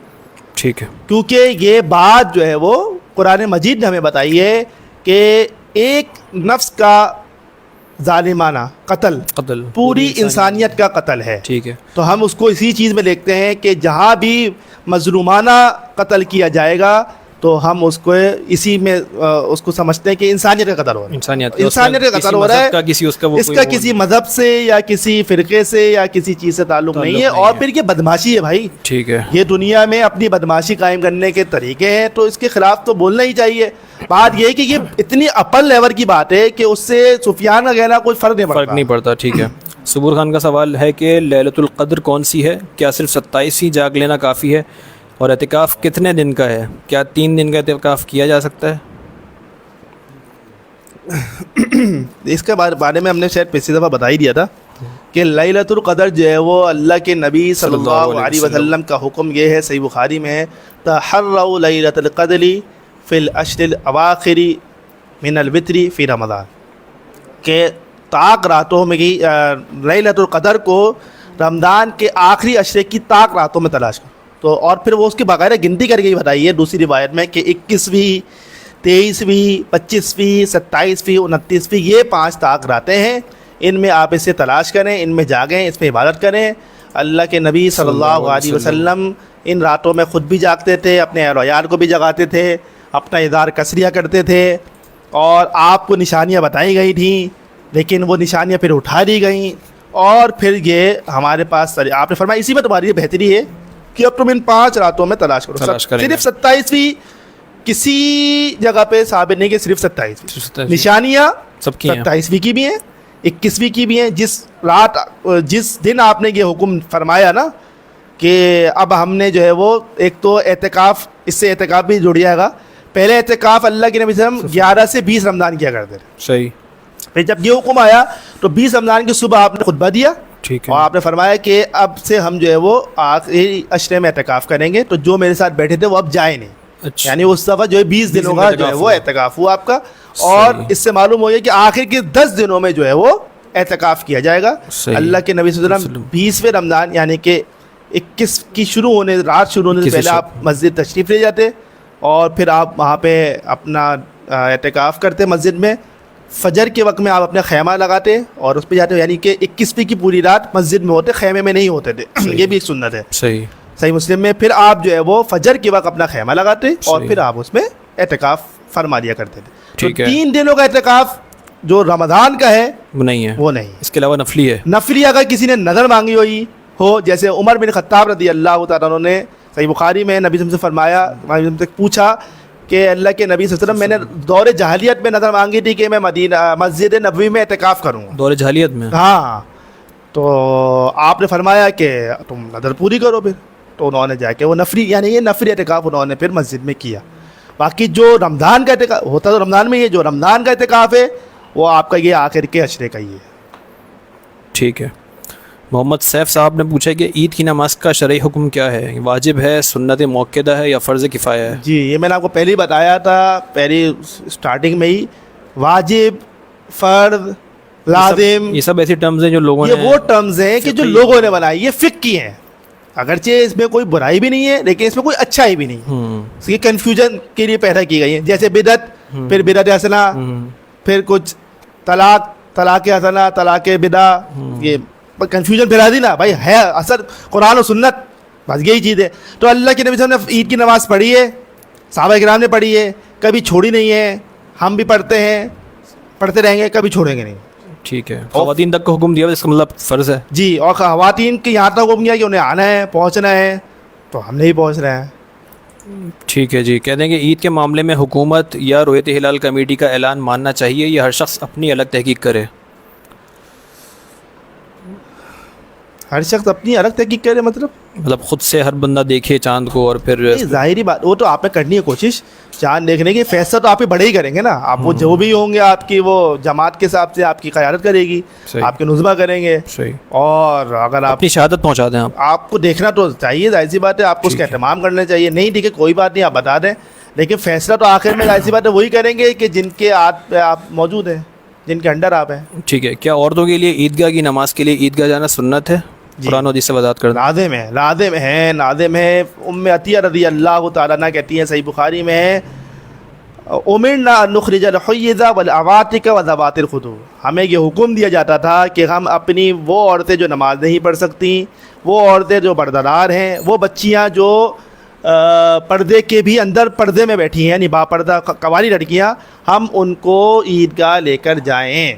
Speaker 1: ٹھیک ہے,
Speaker 2: کیونکہ یہ بات جو ہے وہ قرآن مجید نے ہمیں بتائی ہے کہ ایک نفس کا ظالمانہ قتل پوری انسانیت کا قتل ہے.
Speaker 1: ٹھیک ہے,
Speaker 2: تو ہم اس کو اسی چیز میں دیکھتے ہیں کہ جہاں بھی مظلومانہ قتل کیا جائے گا تو ہم اس کو اسی میں اس کو سمجھتے ہیں کہ انسانیت کا قتل ہو رہا ہے. انسانیت کا قتل ہو رہا ہے, اس کا کسی مذہب سے یا کسی فرقے سے یا کسی چیز سے تعلق نہیں ہے. اور پھر یہ بدماشی ہے بھائی,
Speaker 1: ٹھیک ہے,
Speaker 2: یہ دنیا میں اپنی بدماشی قائم کرنے کے طریقے ہیں, تو اس کے خلاف تو بولنا ہی چاہیے. بات یہ ہے کہ یہ اتنی اپل لیول کی بات ہے کہ اس سے سفیان کا کہنا کوئی فرق نہیں
Speaker 1: پڑتا. ٹھیک ہے, صبور خان کا سوال ہے کہ لیلۃ القدر کون سی ہے؟ کیا صرف 27 ہی جاگ لینا کافی ہے؟ اور اعتکاف کتنے دن کا ہے؟ کیا 3 دن کا اعتکاف کیا جا سکتا ہے؟
Speaker 2: اس کے بارے میں ہم نے شاید پچھلی دفعہ بتا ہی دیا تھا کہ لیلۃ القدر جو ہے وہ اللہ کے نبی صلی اللہ علیہ وسلم کا حکم یہ ہے, صحیح بخاری میں ہے, تحروا لیلۃ القدر فی العشر الاواخر من الوتر فی رمضان, کہ طاق راتوں میں لیلۃ القدر کو رمضان کے آخری عشرے کی طاق راتوں میں تلاش کرو. تو اور پھر وہ اس کی باقاعدہ گنتی کر کے بتائی ہے دوسری روایت میں کہ 21ویں, 23ویں, 25ویں, 27ویں, 29ویں, یہ 5 طاق راتیں ہیں, ان میں آپ اسے تلاش کریں, ان میں جاگیں, اس میں عبادت کریں. اللہ کے نبی صلی اللہ علیہ وسلم ان راتوں میں خود بھی جاگتے تھے, اپنے اہل و عیال کو بھی جگاتے تھے, اپنا اظہار کثریہ کرتے تھے, اور آپ کو نشانیاں بتائی گئی تھیں, لیکن وہ نشانیاں پھر اٹھا دی گئیں, اور پھر یہ ہمارے پاس آپ نے فرمایا اسی میں تمہاری یہ بہتری ہے کہ اب تم ان 5 راتوں میں تلاش کرو. صرف 27ویں کسی جگہ پہ ثابت نہیں کہ صرف 27ویں, نشانیاں 27ویں کی بھی ہیں, 21ویں کی بھی ہیں. جس دن آپ نے یہ حکم فرمایا نا کہ اب ہم نے جو ہے وہ ایک تو اعتکاف، اس سے اعتکاف بھی جڑ جائے گا. پہلے اعتکاف اللہ کے نبی صلی اللہ علیہ وسلم 11 سے 20 رمضان کیا کرتے تھے.
Speaker 1: صحیح.
Speaker 2: پھر جب یہ حکم آیا تو 20 رمضان کی صبح آپ نے خطبہ دیا
Speaker 1: ٹھیک ہے.
Speaker 2: اور آپ نے فرمایا کہ اب سے ہم جو ہے وہ آخری عشرے میں اعتکاف کریں گے. تو جو میرے ساتھ بیٹھے تھے وہ اب جائیں نہیں.
Speaker 1: اچھا.
Speaker 2: یعنی اس دفعہ جو ہے 20 دنوں کا جو ہے وہ اعتکاف ہوا آپ کا.
Speaker 1: صحیح.
Speaker 2: اور اس سے معلوم ہو گیا کہ آخر کے 10 دنوں میں جو ہے وہ اعتکاف کیا جائے گا.
Speaker 1: صحیح.
Speaker 2: اللہ کے نبی صلی اللہ علیہ وسلم 20ویں رمضان یعنی کہ 21 کی رات شروع ہونے سے پہلے آپ مسجد تشریف لے جاتے اور پھر آپ وہاں پہ اپنا اعتکاف کرتے مسجد میں. فجر کے وقت میں آپ اپنا خیمہ لگاتے اور اس پہ جاتے، یعنی کہ 21ویں کی پوری رات مسجد میں ہوتے، خیمے میں نہیں ہوتے تھے. یہ بھی ایک سنت ہے.
Speaker 1: صحیح.
Speaker 2: صحیح مسلم میں. پھر آپ جو ہے وہ فجر کے وقت اپنا خیمہ لگاتے اور پھر آپ اس میں اعتکاف فرما لیا کرتے تھے.
Speaker 1: ٹھیک ہے.
Speaker 2: 3 دنوں کا اعتکاف جو رمضان کا ہے
Speaker 1: وہ نہیں ہے،
Speaker 2: وہ نہیں.
Speaker 1: اس کے علاوہ نفلی ہے.
Speaker 2: نفلی اگر کسی نے نظر مانگی ہوئی ہو، جیسے عمر بن خطاب رضی اللہ تعالیٰ عنہ نے صحیح بخاری میں نبی صلی اللہ علیہ وسلم سے فرمایا، نبی صلی اللہ علیہ وسلم سے پوچھا کہ اللہ کے نبی صلی اللہ علیہ وسلم میں نے دور جاہلیت میں نظر مانگی تھی کہ میں مدینہ مسجد نبوی میں اعتکاف کروں گا.
Speaker 1: دور جاہلیت میں؟
Speaker 2: ہاں. تو آپ نے فرمایا کہ تم نظر پوری کرو پھر. تو انہوں نے جا کے وہ نفلی یعنی یہ نفلی اعتکاف انہوں نے پھر مسجد میں کیا. باقی جو رمضان کا اعتکاف ہوتا تو رمضان میں، یہ جو رمضان کا اعتکاف ہے وہ آپ کا یہ آخر کے عشرے کا ہی ہے.
Speaker 1: ٹھیک ہے. محمد سیف صاحب نے پوچھا کہ عید کی نماز کا شرعی حکم کیا ہے؟ واجب ہے، سنت موقدہ ہے یا فرض کفایہ ہے؟
Speaker 2: جی یہ میں نے آپ کو پہلے ہی بتایا تھا، پہلی اسٹارٹنگ میں ہی. واجب، فرض، لازم،
Speaker 1: یہ سب ایسی ٹرمز ہیں جو لوگوں نے،
Speaker 2: یہ وہ ٹرمز ہیں کہ جو لوگوں نے بنائی، یہ فقہ کی ہیں. اگرچہ اس میں کوئی برائی بھی نہیں ہے لیکن اس میں کوئی اچھائی بھی نہیں. یہ کنفیوژن کے لیے پیدا کی گئی ہیں. جیسے بدعت، پھر بدعت حسنہ، پھر کچھ طلاق حسنہ، طلاق بدعہ، یہ کنفیوژن پھیلا دی نا بھائی. ہے اثر قرآن و سنت، بس یہی چیز ہے. تو اللہ کے نبی صلی اللہ علیہ وسلم نے عید کی نماز پڑھی ہے، صحابہ کرام نے پڑھی ہے، کبھی چھوڑی نہیں ہے. ہم بھی پڑھتے ہیں، پڑھتے رہیں گے، کبھی چھوڑیں گے نہیں.
Speaker 1: ٹھیک ہے. خواتین تک کا حکم دیا اس کا مطلب فرض ہے؟
Speaker 2: جی. اور خواتین کے یہاں تک حکم کیا کہ انہیں آنا ہے، پہنچنا ہے، تو ہم نہیں پہنچ رہے ہیں.
Speaker 1: ٹھیک ہے جی. کہتے ہیں کہ عید کے معاملے میں حکومت یا رویت ہلال کمیٹی کا اعلان ماننا چاہیے یا ہر شخص اپنی الگ تحقیق کرے؟
Speaker 2: ہر شخص اپنی الگ تحقیق کرے مطلب
Speaker 1: خود سے ہر بندہ دیکھے چاند کو اور پھر
Speaker 2: ظاہری بات وہ تو آپ نے کرنی ہے کوشش. چاند دیکھنے کی فیصلہ تو آپ ہی بڑے ہی کریں گے نا. آپ وہ جو بھی ہوں گے آپ کی وہ جماعت کے حساب سے آپ کی قیادت کرے گی، آپ کے نظمہ کریں گے.
Speaker 1: صحیح.
Speaker 2: اور اگر آپ
Speaker 1: اپنی شہادت پہنچا دیں. آپ
Speaker 2: کو دیکھنا تو چاہیے، ظاہر سی بات ہے، آپ کو اس کا اہتمام کرنا چاہیے. نہیں ٹھیک ہے کوئی بات نہیں، آپ بتا دیں، لیکن فیصلہ تو آخر میں ظاہر سی بات ہے وہی کریں گے کہ جن کے ہاتھ پہ آپ موجود ہیں، جن کے انڈر آپ ہیں.
Speaker 1: ٹھیک ہے. کیا عورتوں کے لیے عیدگاہ کی نماز کے لیے عیدگاہ جانا سنت ہے؟ قرآن و حدیث سے وضاحت کر دیں.
Speaker 2: لازم ہے. ام عطیہ رضی اللہ تعالیٰ عنہ کہتی ہیں، صحیح بخاری میں ہے، امرنا ان نخرج الحیض والعواتق وذوات الخدور. ہمیں یہ حکم دیا جاتا تھا کہ ہم اپنی وہ عورتیں جو نماز نہیں پڑھ سکتی، وہ عورتیں جو پردہ دار ہیں، وہ بچیاں جو پردے کے بھی اندر پردے میں بیٹھی ہیں، یعنی با پردہ قواری لڑکیاں، ہم ان کو عیدگاہ لے کر جائیں.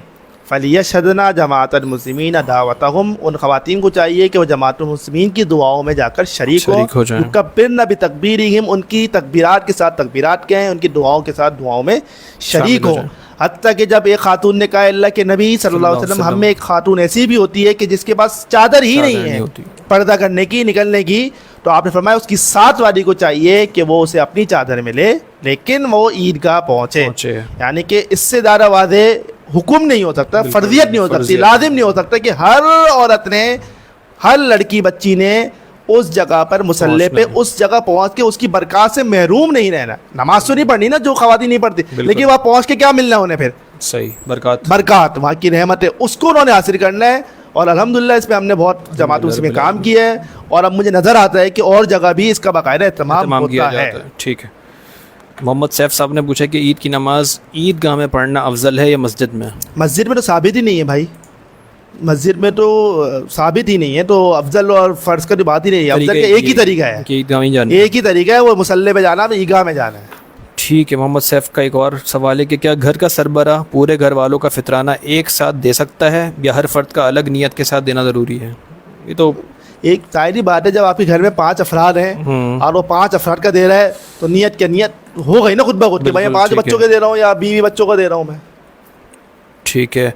Speaker 2: فلیشہدنا جماعت المسلمین دعوتہم. ان خواتین کو چاہیے کہ وہ جماعت المسلمین کی دعاؤں میں جا کر شریک
Speaker 1: ہو جائیں.
Speaker 2: یکبرن بتکبیرہم. ان کی تکبیرات کے ساتھ تکبیرات کہیں، ان کی دعاؤں کے ساتھ دعاؤں میں شریک ہوں. حتیٰ کہ جب ایک خاتون نے کہا اللہ کے نبی صلی اللہ علیہ وسلم ہم میں ایک خاتون ایسی بھی ہوتی ہے کہ جس کے پاس چادر ہی نہیں ہے پردہ کرنے کی، نکلنے کی، تو آپ نے فرمایا اس کی ساتھ والی کو چاہیے کہ وہ اسے اپنی چادر میں لے لیکن وہ عیدگاہ پہنچے. یعنی کہ اس سے زیادہ واضح حکم نہیں ہو سکتا، فرضیت نہیں ہو سکتی، لازم نہیں ہو سکتا کہ ہر عورت نے، ہر لڑکی بچی نے اس جگہ پر مصلی پہ اس جگہ پہنچ کے اس کی برکات سے محروم نہیں رہنا. نماز تو نہیں پڑھنی نا جو خواتین نہیں پڑھتی، لیکن وہاں پہنچ کے کیا ملنا انہیں پھر؟ صحیح برکات، وہاں کی رحمت ہے، اس کو انہوں نے حاصل کرنا ہے. اور الحمدللہ اس پہ ہم نے بہت جماعت اس میں کام کیا ہے اور اب مجھے نظر آتا ہے کہ اور جگہ بھی اس کا باقاعدہ اہتمام ہوتا ہے.
Speaker 1: ٹھیک ہے. محمد سیف صاحب نے پوچھا کہ عید کی نماز عیدگاہ میں پڑھنا افضل ہے یا مسجد میں؟
Speaker 2: مسجد میں تو ثابت ہی نہیں ہے بھائی، مسجد میں تو ثابت ہی نہیں ہے، تو افضل اور فرض کا تو بات ہی نہیں ہے. افضل کا ایک ہی طریقہ ہے، ایک ہی طریقہ ہے، وہ مصلی پہ جانا ہے، عیدگاہ میں جانا ہے.
Speaker 1: ٹھیک ہے. محمد سیف کا ایک اور سوال ہے کہ کیا گھر کا سربراہ پورے گھر والوں کا فطرانہ ایک ساتھ دے سکتا ہے یا ہر فرد کا الگ نیت کے ساتھ دینا ضروری ہے؟ یہ تو
Speaker 2: ایک ظاہری بات ہے، جب آپ کے گھر میں 5 افراد ہیں اور وہ 5 افراد کا دے رہا ہے تو نیت کے نیت ہو گئی نا خود بخود کہ بھائی 5 بچوں کے دے رہا ہوں یا 20 بچوں کا دے رہا ہوں میں.
Speaker 1: ٹھیک ہے.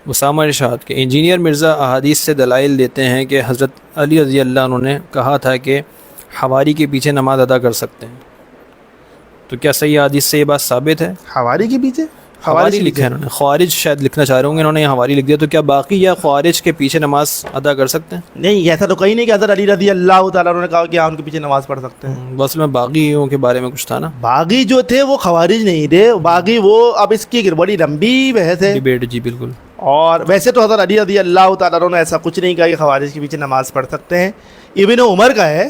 Speaker 1: اسامہ ارشاد کہ انجینئر مرزا احادیث سے دلائل دیتے ہیں کہ حضرت علی رضی اللہ عنہ نے کہا تھا کہ حواری کے پیچھے نماز ادا کر سکتے ہیں، تو کیا صحیح حدیث سے یہ بات ثابت ہے؟
Speaker 2: حواری کے پیچھے
Speaker 1: حواری لکھا ہے انہوں نے، خوارج شاید لکھنا چاہ رہے ہوں گے انہوں نے، یہاں حواری لکھ دیا، تو کیا باقی یا خوارج کے پیچھے نماز ادا کر سکتے ہیں؟
Speaker 2: نہیں، ایسا تو کہیں نہیں کہ حضرت علی رضی اللہ تعالیٰ عنہ نے کہا کہ آپ ان کے پیچھے نماز پڑھ سکتے ہیں.
Speaker 1: بس میں باغیوں کے بارے میں کچھ تھا نا،
Speaker 2: باغی جو تھے وہ خوارج نہیں تھے، باغی وہ اب اس کی بڑی لمبی بحث ہے.
Speaker 1: ڈیبیٹ، جی بالکل.
Speaker 2: اور ویسے تو حضرت علی رضی اللہ تعالیٰ عنہ نے ایسا کچھ نہیں کہا کہ خوارج کے پیچھے نماز پڑھ سکتے ہیں. ابن عمر کا ہے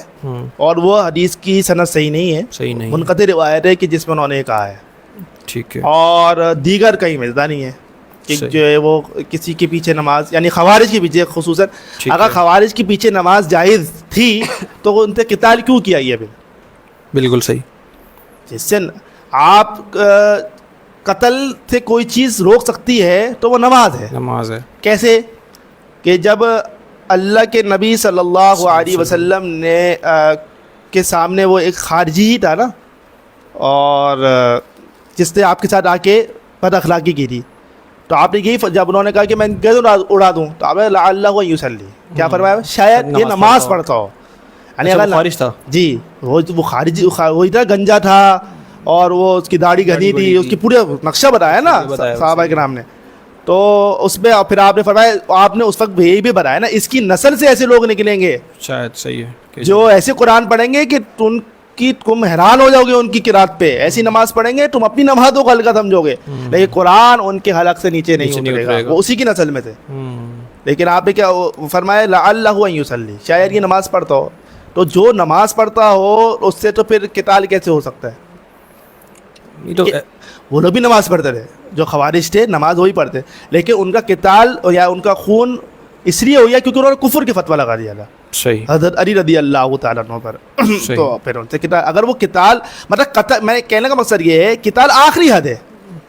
Speaker 2: اور وہ حدیث کی سند صحیح نہیں ہے،
Speaker 1: صحیح نہیں،
Speaker 2: منقطع روایت ہے کہ جس میں انہوں نے کہا ہے.
Speaker 1: ٹھیک ہے.
Speaker 2: اور دیگر کہیں ملتا نہیں ہے کہ جو ہے وہ کسی کے پیچھے نماز، یعنی خوارج کے پیچھے خصوصاً. اگر خوارج کے پیچھے نماز جائز تھی تو ان سے قتال کیوں کیا یہ؟
Speaker 1: بالکل صحیح.
Speaker 2: جس سے آپ قتل سے کوئی چیز روک سکتی ہے تو وہ نماز ہے.
Speaker 1: نماز ہے.
Speaker 2: کیسے کہ جب اللہ کے نبی صلی اللہ علیہ وسلم نے کے سامنے وہ ایک خارجی ہی تھا نا، اور جس نے آپ کے ساتھ آ کے بد اخلاقی کی تھی، تو آپ نے یہی جب انہوں نے کہا کہ میں گرد اڑا دوں تو آپ نے اللہ یصلی، کیا فرمایا؟ شاید یہ نماز پڑھتا ہو. یعنی اگر
Speaker 1: خارج تھا،
Speaker 2: جی وہ خارجی وہی تھا، گنجا تھا اور وہ اس کی داڑھی گھنی تھی، اس کی پورے نقشہ بتایا نا صحابہ کرام نے. تو اس میں پھر آپ نے فرمایا، آپ نے اس وقت یہی بھی بتایا نا، اس کی نسل سے ایسے لوگ نکلیں گے
Speaker 1: شاید صحیح ہے،
Speaker 2: جو ایسے قرآن پڑھیں گے کہ تم حیران ہو جاؤ گے ان کی قرات پہ. ایسی نماز پڑھیں گے تم اپنی نمازوں کو ہلکا سمجھو گے، لیکن قرآن ان کے حلق سے نیچے نہیں اترے گا، وہ اسی کی نسل میں تھے. لیکن آپ نے کیا فرمایا؟ لعلہ ان یصلی، شاید یہ نماز پڑھتا ہو. تو جو نماز پڑھتا ہو اس سے تو پھر قتال کیسے ہو سکتا ہے؟ وہ لوگ بھی نماز پڑھتے رہے، جو خوارج تھے نماز وہی پڑھتے، لیکن ان کا قتال یا ان کا خون اس لیے ہو گیا کیونکہ انہوں نے کفر کے فتویٰ لگا دیا تھا
Speaker 1: صحیح
Speaker 2: حضرت علی رضی اللہ تعالیٰ عنہ پر. تو پھر ان سے قتال، اگر وہ قتال مطلب قتل، میں کہنے کا مقصد یہ ہے قتال آخری حد ہے.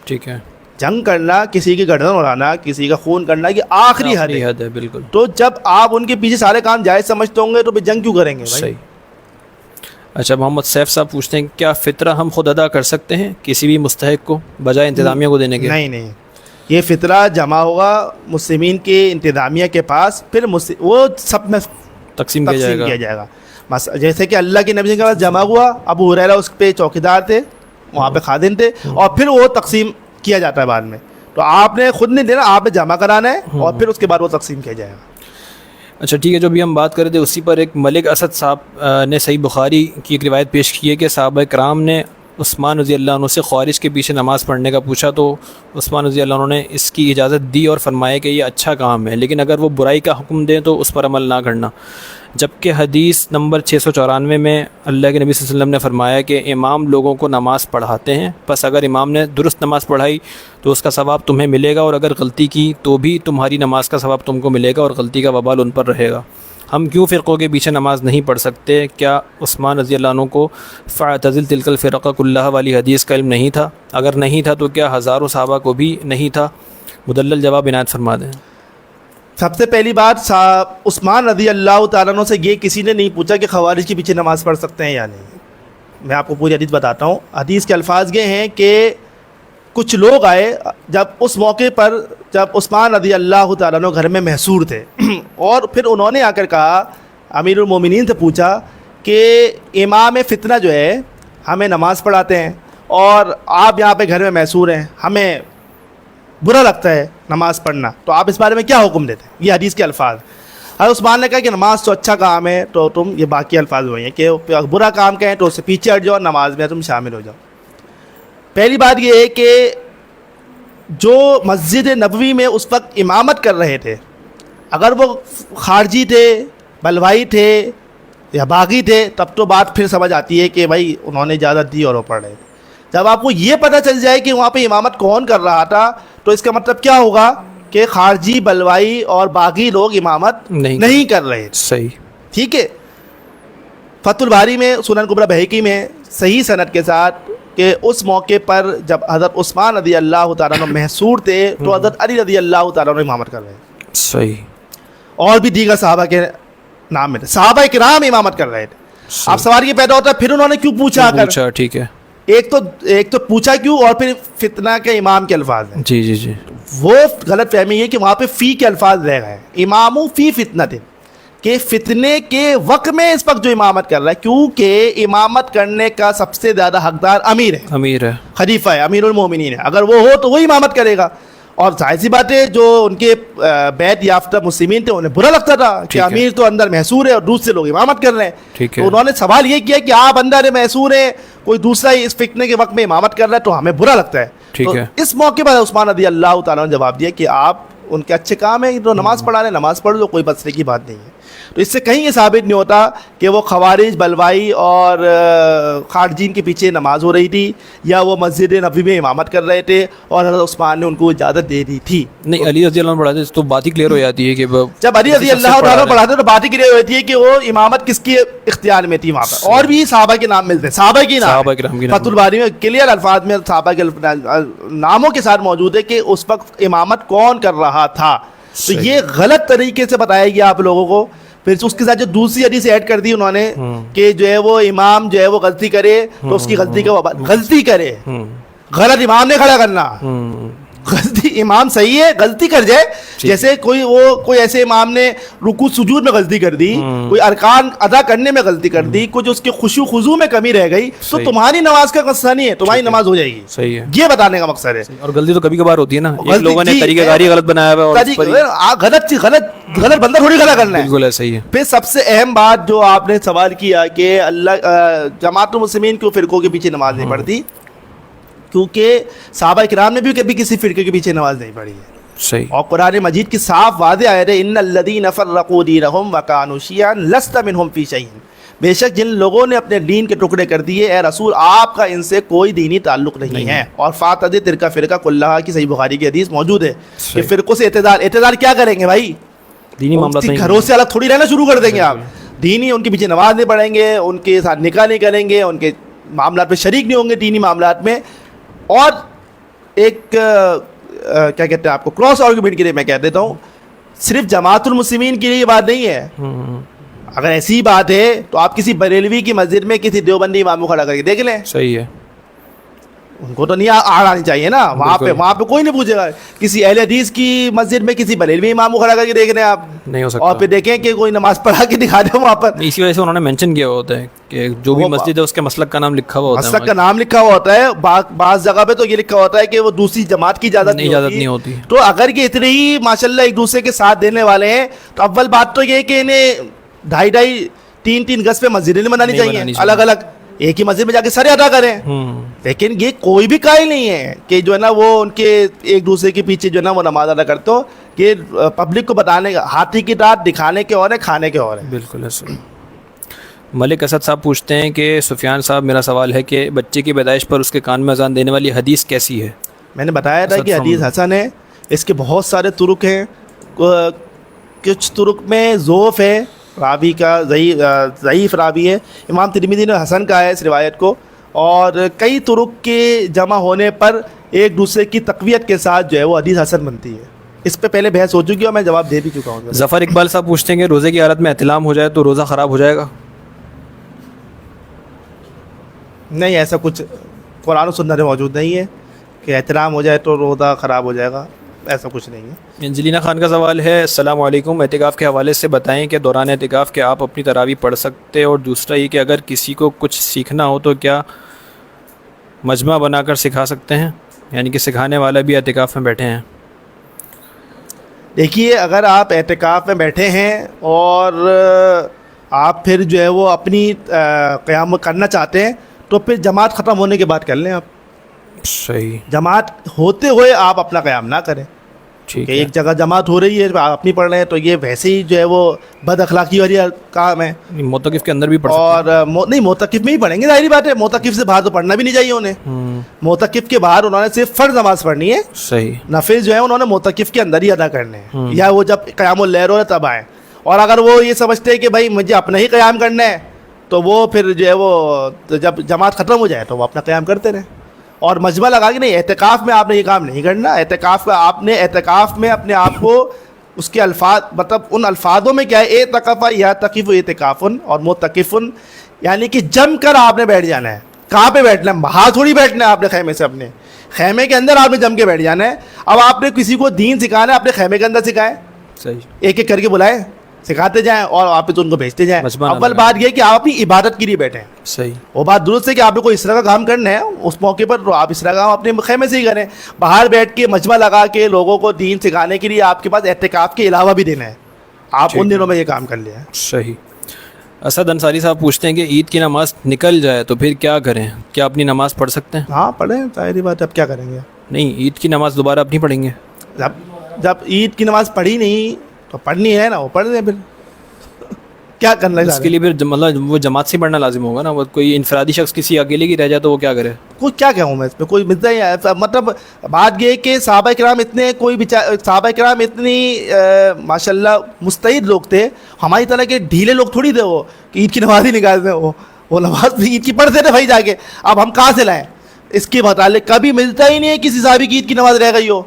Speaker 1: ٹھیک ہے.
Speaker 2: جنگ کرنا، کسی کی گردن اڑانا، کسی کا خون کرنا، یہ آخری حد
Speaker 1: ہے. بالکل.
Speaker 2: تو جب آپ ان کے پیچھے سارے کام جائز سمجھتے ہوں گے تو پھر جنگ کیوں کریں گے بھائی؟
Speaker 1: صحیح. اچھا، محمد سیف صاحب پوچھتے ہیں کیا فطرہ ہم خود ادا کر سکتے ہیں کسی بھی مستحق کو بجائے انتظامیہ کو دینے کے؟
Speaker 2: نہیں، یہ فطرہ جمع ہوگا مسلمین کے انتظامیہ کے پاس، پھر وہ سب میں تقسیم کیا جائے گا. جیسے کہ اللہ کے نبی کے پاس جمع ہوا، ابو ہریرہ اس پہ چوکیدار تھے، وہاں پہ خادم تھے، اور پھر وہ تقسیم کیا جاتا ہے بعد میں. تو آپ نے خود نہیں دینا، آپ نے جمع کرانا ہے اور پھر اس کے بعد وہ تقسیم کیا جائے گا.
Speaker 1: اچھا ٹھیک ہے. جو بھی ہم بات کر رہے تھے اسی پر ایک ملک اسد صاحب نے صحیح بخاری کی ایک روایت پیش کی ہے کہ صحابہ کرام نے عثمان رضی اللہ عنہ سے خوارج کے پیچھے نماز پڑھنے کا پوچھا تو عثمان رضی اللہ عنہ نے اس کی اجازت دی اور فرمایا کہ یہ اچھا کام ہے، لیکن اگر وہ برائی کا حکم دیں تو اس پر عمل نہ کرنا. جبکہ حدیث نمبر 694 میں اللہ کے نبی صلی اللہ علیہ وسلم نے فرمایا کہ امام لوگوں کو نماز پڑھاتے ہیں، پس اگر امام نے درست نماز پڑھائی تو اس کا ثواب تمہیں ملے گا، اور اگر غلطی کی تو بھی تمہاری نماز کا ثواب تم کو ملے گا اور غلطی کا وبال ان پر رہے گا. ہم کیوں فرقوں کے پیچھے نماز نہیں پڑھ سکتے؟ کیا عثمان رضی اللہ عنہ کو فاعتزل تلک الفرق کلھا والی حدیث کا علم نہیں تھا؟ اگر نہیں تھا تو کیا ہزاروں صحابہ کو بھی نہیں تھا؟ مدلل جواب عنایت فرما دیں.
Speaker 2: سب سے پہلی بات، عثمان رضی اللہ تعالیٰ عنہ سے یہ کسی نے نہیں پوچھا کہ خوارج کے پیچھے نماز پڑھ سکتے ہیں یا نہیں. میں آپ کو پوری حدیث بتاتا ہوں. حدیث کے الفاظ یہ ہیں کہ کچھ لوگ آئے جب اس موقع پر جب عثمان رضی اللہ تعالیٰ عنہ گھر میں محصور تھے، اور پھر انہوں نے آ کر کہا، امیر المومنین سے پوچھا کہ امام فتنہ جو ہے ہمیں نماز پڑھاتے ہیں اور آپ یہاں پہ گھر میں محصور ہیں، ہمیں برا لگتا ہے نماز پڑھنا، تو آپ اس بارے میں کیا حکم دیتے ہیں؟ یہ حدیث کے الفاظ. حضرت عثمان نے کہا کہ نماز تو اچھا کام ہے، تو تم یہ باقی الفاظ ہوئے ہیں کہ برا کام کہیں تو اس سے پیچھے ہٹ جاؤ، نماز میں تم شامل ہو جاؤ. پہلی بات یہ ہے کہ جو مسجد نبوی میں اس وقت امامت کر رہے تھے، اگر وہ خارجی تھے، بلوائی تھے یا باغی تھے، تب تو بات پھر سمجھ آتی ہے کہ بھائی انہوں نے اجازت دی اور وہ پڑھ رہے تھے. جب آپ کو یہ پتہ چل جائے کہ وہاں پہ امامت کون کر رہا تھا تو اس کا مطلب کیا ہوگا کہ خارجی، بلوائی اور باغی لوگ امامت نہیں کر رہے.
Speaker 1: صحیح.
Speaker 2: ٹھیک ہے. فتح الباری میں، سنن کبریٰ بہقی میں صحیح سند کے ساتھ کہ اس موقع پر جب حضرت عثمان رضی اللہ تعالیٰ عنہ محصور تھے تو حضرت علی رضی اللہ تعالیٰ عنہ امامت کر رہے ہیں.
Speaker 1: صحیح.
Speaker 2: اور بھی دیگر صحابہ کے نام میں تھے، صحابہ کرام امامت کر رہے تھے. اب سوال یہ پیدا ہوتا ہے پھر انہوں نے کیوں پوچھا؟
Speaker 1: ٹھیک ہے.
Speaker 2: ایک تو پوچھا کیوں اور پھر فتنہ کے امام کے الفاظ ہیں.
Speaker 1: جی جی جی,
Speaker 2: وہ غلط فہمی ہے کہ وہاں پہ فی کے الفاظ رہ گئے ہیں, امامو فی فتنہ کہ فتنے کے وقت میں اس وقت جو امامت کر رہا ہے, کیونکہ امامت کرنے کا سب سے زیادہ حقدار امیر ہے, خلیفہ ہے, امیر المومنین ہے. اگر وہ ہو تو وہ امامت کرے گا. اور ظاہر سی بات ہے جو ان کے بیعت یافتہ مسلمین تھے انہیں برا لگتا تھا کہ امیر تو اندر محصور ہے اور دوسرے لوگ امامت کر رہے ہیں. تو انہوں نے سوال یہ کیا کہ آپ اندر محصور ہیں, کوئی دوسرا اس فتنے کے وقت میں امامت کر رہا ہے تو ہمیں برا لگتا ہے. تو اس موقع پر عثمان رضی اللہ تعالیٰ نے جواب دیا کہ آپ ان کے اچھے کام ہیں تو نماز پڑھا رہے, نماز پڑھ لو, کوئی مسئلے کی بات نہیں ہے. تو اس سے کہیں یہ ثابت نہیں ہوتا کہ وہ خوارج بلوائی اور خارجین کے پیچھے نماز ہو رہی تھی یا وہ مسجد نبوی میں امامت کر رہے تھے اور حضرت عثمان نے ان کو اجازت دے دی تھی.
Speaker 1: نہیں, علی رضی اللہ عنہ پڑھاتے تو بات ہی کلیئر ہو جاتی ہے کہ
Speaker 2: جب علی رضی اللہ عنہ پڑھاتے تو بات ہی کلیئر ہو جاتی ہے کہ وہ امامت کس کے اختیار میں تھی. وہاں پر اور بھی صحابہ کے نام ملتے ہیں, صحابہ کے نام فتح الباری میں کلیئر الفاظ میں صحابہ کے ناموں کے ساتھ موجود ہے کہ اس وقت امامت کون کر رہا تھا. تو یہ غلط طریقے سے بتایا گیا آپ لوگوں کو. پھر اس کے ساتھ جو دوسری حدیث ایڈ کر دی انہوں نے کہ جو ہے وہ امام جو ہے وہ غلطی کرے تو اس کی غلطی کرے, غلط امام نے کھڑا کرنا, غلطی امام صحیح ہے غلطی کر جائے. جیسے کوئی ایسے امام نے رکوع سجود میں غلطی کر دی, کوئی ارکان ادا کرنے میں غلطی کر دی, کچھ اس کے خشوع خضوع میں کمی رہ گئی, تو تمہاری نماز کا قصہ نہیں ہے, تمہاری نماز ہو جائے گی.
Speaker 1: صحیح ہے,
Speaker 2: یہ بتانے کا مقصد ہے.
Speaker 1: اور غلطی تو کبھی کبھار ہوتی ہے نا, لوگوں نے طریقہ کاری غلط بنایا ہوا ہے,
Speaker 2: غلط بندہ تھوڑی کھڑا کرنا ہے.
Speaker 1: بالکل ایسا ہی ہے.
Speaker 2: پھر سب سے اہم بات جو آپ نے سوال کیا کہ جماعت المسلمین کیوں فرقوں کے پیچھے نماز نہیں پڑھتی, کیونکہ صحابہ کرام نے بھی کبھی کسی فرقے کے پیچھے نماز نہیں پڑھی ہے.
Speaker 1: صحیح. اور
Speaker 2: قرآن مجید کی صاف واضح آیت ہے, ان الذین فرقوا دینہم وکانوا شیعا لست منہم فی شیء, بے شک جن لوگوں نے اپنے دین کے ٹکڑے کر دیے اے رسول آپ کا ان سے کوئی دینی تعلق نہیں ہے. اور فاعتزل تلک فرقہ کلھا کی صحیح بخاری کی حدیث موجود ہے کہ فرقوں سے اعتزال کیا کریں گے بھائی,
Speaker 1: دینی معاملات نہیں,
Speaker 2: گھروں سے الگ تھوڑی رہنا شروع کر دیں گے آپ. دینی ان کے پیچھے نماز نہیں پڑھیں گے, ان کے ساتھ نکاح نہیں کریں گے, ان کے معاملات میں شریک نہیں ہوں گے دینی معاملات میں. اور ایک کیا کہتے ہیں آپ کو کراس آرگومنٹ کے لیے میں کہہ دیتا ہوں, صرف جماعت المسلمین کے لیے یہ بات نہیں ہے. اگر ایسی بات ہے تو آپ کسی بریلوی کی مسجد میں کسی دیوبندی امام کو کھڑا کر کے دیکھ لیں.
Speaker 1: صحیح ہے,
Speaker 2: ان کو تو نہیں آڑانی چاہیے نا, وہاں پہ کوئی نہیں پوچھے گا. کسی اہل حدیث کی مسجد میں کسی بریلوی امام کو کھڑا کر کے دیکھ رہے ہیں آپ,
Speaker 1: نہیں ہو سکتا.
Speaker 2: اور پھر دیکھیں کہ کوئی نماز پڑھا کے دکھا دے وہاں پر.
Speaker 1: اسی وجہ سے انہوں نے مینشن کیا ہوتا ہے کہ جو بھی مسجد ہے اس کے مسلک کا نام لکھا ہوا ہوتا ہے,
Speaker 2: مسلک کا نام لکھا ہوا ہوتا ہے. بعض جگہ پہ تو یہ لکھا ہوتا ہے کہ وہ دوسری جماعت کی اجازت نہیں ہوتی. تو اگر یہ اتنے ہی ماشاءاللہ ایک دوسرے کے ساتھ دینے والے ہیں تو اول بات تو یہ کہ انہیں 2.5-3 گز پہ مسجدیں نہیں بنانی چاہیے الگ الگ, ایک ہی مسجد میں جا کے سارے ادا کریں. لیکن یہ کوئی بھی قائل نہیں ہے کہ جو ہے نا وہ ان کے ایک دوسرے کے پیچھے جو ہے نا وہ نماز ادا کرتے ہو. کہ پبلک کو بتانے کا, ہاتھی کی دانت دکھانے کے اور ہے, کھانے کے اور ہے.
Speaker 1: بالکل ایسا. ملک اسد صاحب پوچھتے ہیں کہ سفیان صاحب میرا سوال ہے کہ بچے کی پیدائش پر اس کے کان میں اذان دینے والی حدیث کیسی ہے؟
Speaker 2: میں نے بتایا تھا کہ حدیث حسن ہے, اس کے بہت سارے طرق ہیں. کچھ طرق میں ضعف ہے, راوی کا ضعیف راوی ہے. امام ترمذی نے حسن کہا ہے اس روایت کو, اور کئی طرق کے جمع ہونے پر ایک دوسرے کی تقویت کے ساتھ جو ہے وہ حدیث حسن بنتی ہے. اس پہ پہلے بحث ہو چکی ہے اور میں جواب دے بھی چکا ہوں.
Speaker 1: ظفر اقبال صاحب پوچھتے ہیں کہ روزے کی حالت میں احتلام ہو جائے تو روزہ خراب ہو جائے گا؟
Speaker 2: نہیں, ایسا کچھ قرآن و سنت میں موجود نہیں ہے کہ احتلام ہو جائے تو روزہ خراب ہو جائے گا, ایسا کچھ نہیں ہے.
Speaker 1: انجلینا خان کا سوال ہے, السلام علیکم, اعتکاف کے حوالے سے بتائیں کہ دوران اعتکاف کے آپ اپنی تراویح پڑھ سکتے, اور دوسرا یہ کہ اگر کسی کو کچھ سیکھنا ہو تو کیا مجمع بنا کر سکھا سکتے ہیں, یعنی کہ سکھانے والا بھی اعتکاف میں بیٹھے ہیں؟
Speaker 2: دیکھیے, اگر آپ اعتکاف میں بیٹھے ہیں اور آپ پھر جو ہے وہ اپنی قیام کرنا چاہتے ہیں تو پھر جماعت ختم ہونے کے بعد کر لیں آپ.
Speaker 1: صحیح.
Speaker 2: جماعت ہوتے ہوئے آپ اپنا قیام نہ کریں. کہ ایک جگہ جماعت ہو رہی ہے آپ اپنی پڑھ رہے ہیں تو یہ ویسے ہی جو ہے وہ بد اخلاقی والی کام ہے.
Speaker 1: معتکف کے اندر بھی پڑھ
Speaker 2: اور نہیں, معتکف میں ہی پڑھیں گے, ظاہری بات ہے. معتکف سے باہر تو پڑھنا بھی نہیں چاہیے انہیں. معتکف کے باہر انہوں نے صرف فرض نماز پڑھنی ہے.
Speaker 1: صحیح.
Speaker 2: نفل جو ہے انہوں نے معتکف کے اندر ہی ادا کرنے ہیں, یا وہ جب قیام اللیل ہو رہا ہے تب آئیں. اور اگر وہ یہ سمجھتے ہیں کہ بھائی مجھے اپنا ہی قیام کرنا ہے تو وہ پھر جو ہے وہ جب جماعت ختم ہو جائے تو وہ اپنا قیام کرتے رہیں. اور مجمع لگا کے نہیں, اعتکاف میں آپ نے یہ کام نہیں کرنا. اعتکاف کا آپ نے اعتکاف میں اپنے آپ کو اس کے الفاظ, مطلب ان الفاظوں میں کیا ہے, اعتکاف یا تقف اعتکافن اور متقفن, یعنی کہ جم کر آپ نے بیٹھ جانا ہے. کہاں پہ بیٹھنا ہے؟ باہر تھوڑی بیٹھنا ہے آپ نے خیمے سے، اپنے خیمے کے اندر آپ نے جم کے بیٹھ جانا ہے. اب آپ نے کسی کو دین سکھانا ہے، اپنے خیمے کے اندر سکھائیں،
Speaker 1: صحیح،
Speaker 2: ایک ایک کر کے بلائیں، سکھاتے جائیں اور آپ ان کو بھیجتے جائیں.
Speaker 1: مجمع
Speaker 2: اول بات یہ کہ آپ اپنی عبادت کے لیے بیٹھیں.
Speaker 1: صحیح،
Speaker 2: وہ بات درست ہے کہ آپ نے کوئی اس طرح کا کام کرنا ہے اس موقع پر، تو آپ اس طرح کا کام اپنے خیمے سے ہی کریں. باہر بیٹھ کے مجمع لگا کے لوگوں کو دین سکھانے کے لیے آپ کے پاس اعتکاف کے علاوہ بھی دینا ہے، آپ ان دنوں میں یہ کام کر لیں.
Speaker 1: صحیح. اسد انصاری صاحب پوچھتے ہیں کہ عید کی نماز نکل جائے تو پھر کیا کریں؟ کیا اپنی نماز پڑھ سکتے ہیں؟
Speaker 2: ہاں پڑھیں، ظاہری بات ہے، اب کیا کریں گے؟
Speaker 1: نہیں، عید کی نماز دوبارہ اپنی پڑھیں گے.
Speaker 2: جب عید کی نماز پڑھی نہیں تو پڑھنی ہے نا، وہ پڑھ لیں. پھر کیا کرنا ہے
Speaker 1: اس کے لیے پھر مطلب وہ جماعت سے پڑھنا لازم ہوگا نا. وہ کوئی انفرادی شخص کسی اکیلے کی رہ جائے تو وہ کیا کرے؟
Speaker 2: کچھ کیا کہوں میں اس پہ، کوئی ملتا ہی ہے. مطلب بات یہ کہ صحابہ کرام اتنے صحابہ کرام اتنی ماشاء اللہ مستعد لوگ تھے. ہماری طرح کے ڈھیلے لوگ تھوڑی تھے وہ کہ عید کی نماز ہی نکال دیں. وہ نماز بھی عید کی پڑھتے تھے بھائی جا کے. اب ہم کہاں سے لائیں اس کے متعلق؟ کبھی ملتا ہی نہیں ہے کسی صحابی کی عید کی نماز رہ گئی ہو.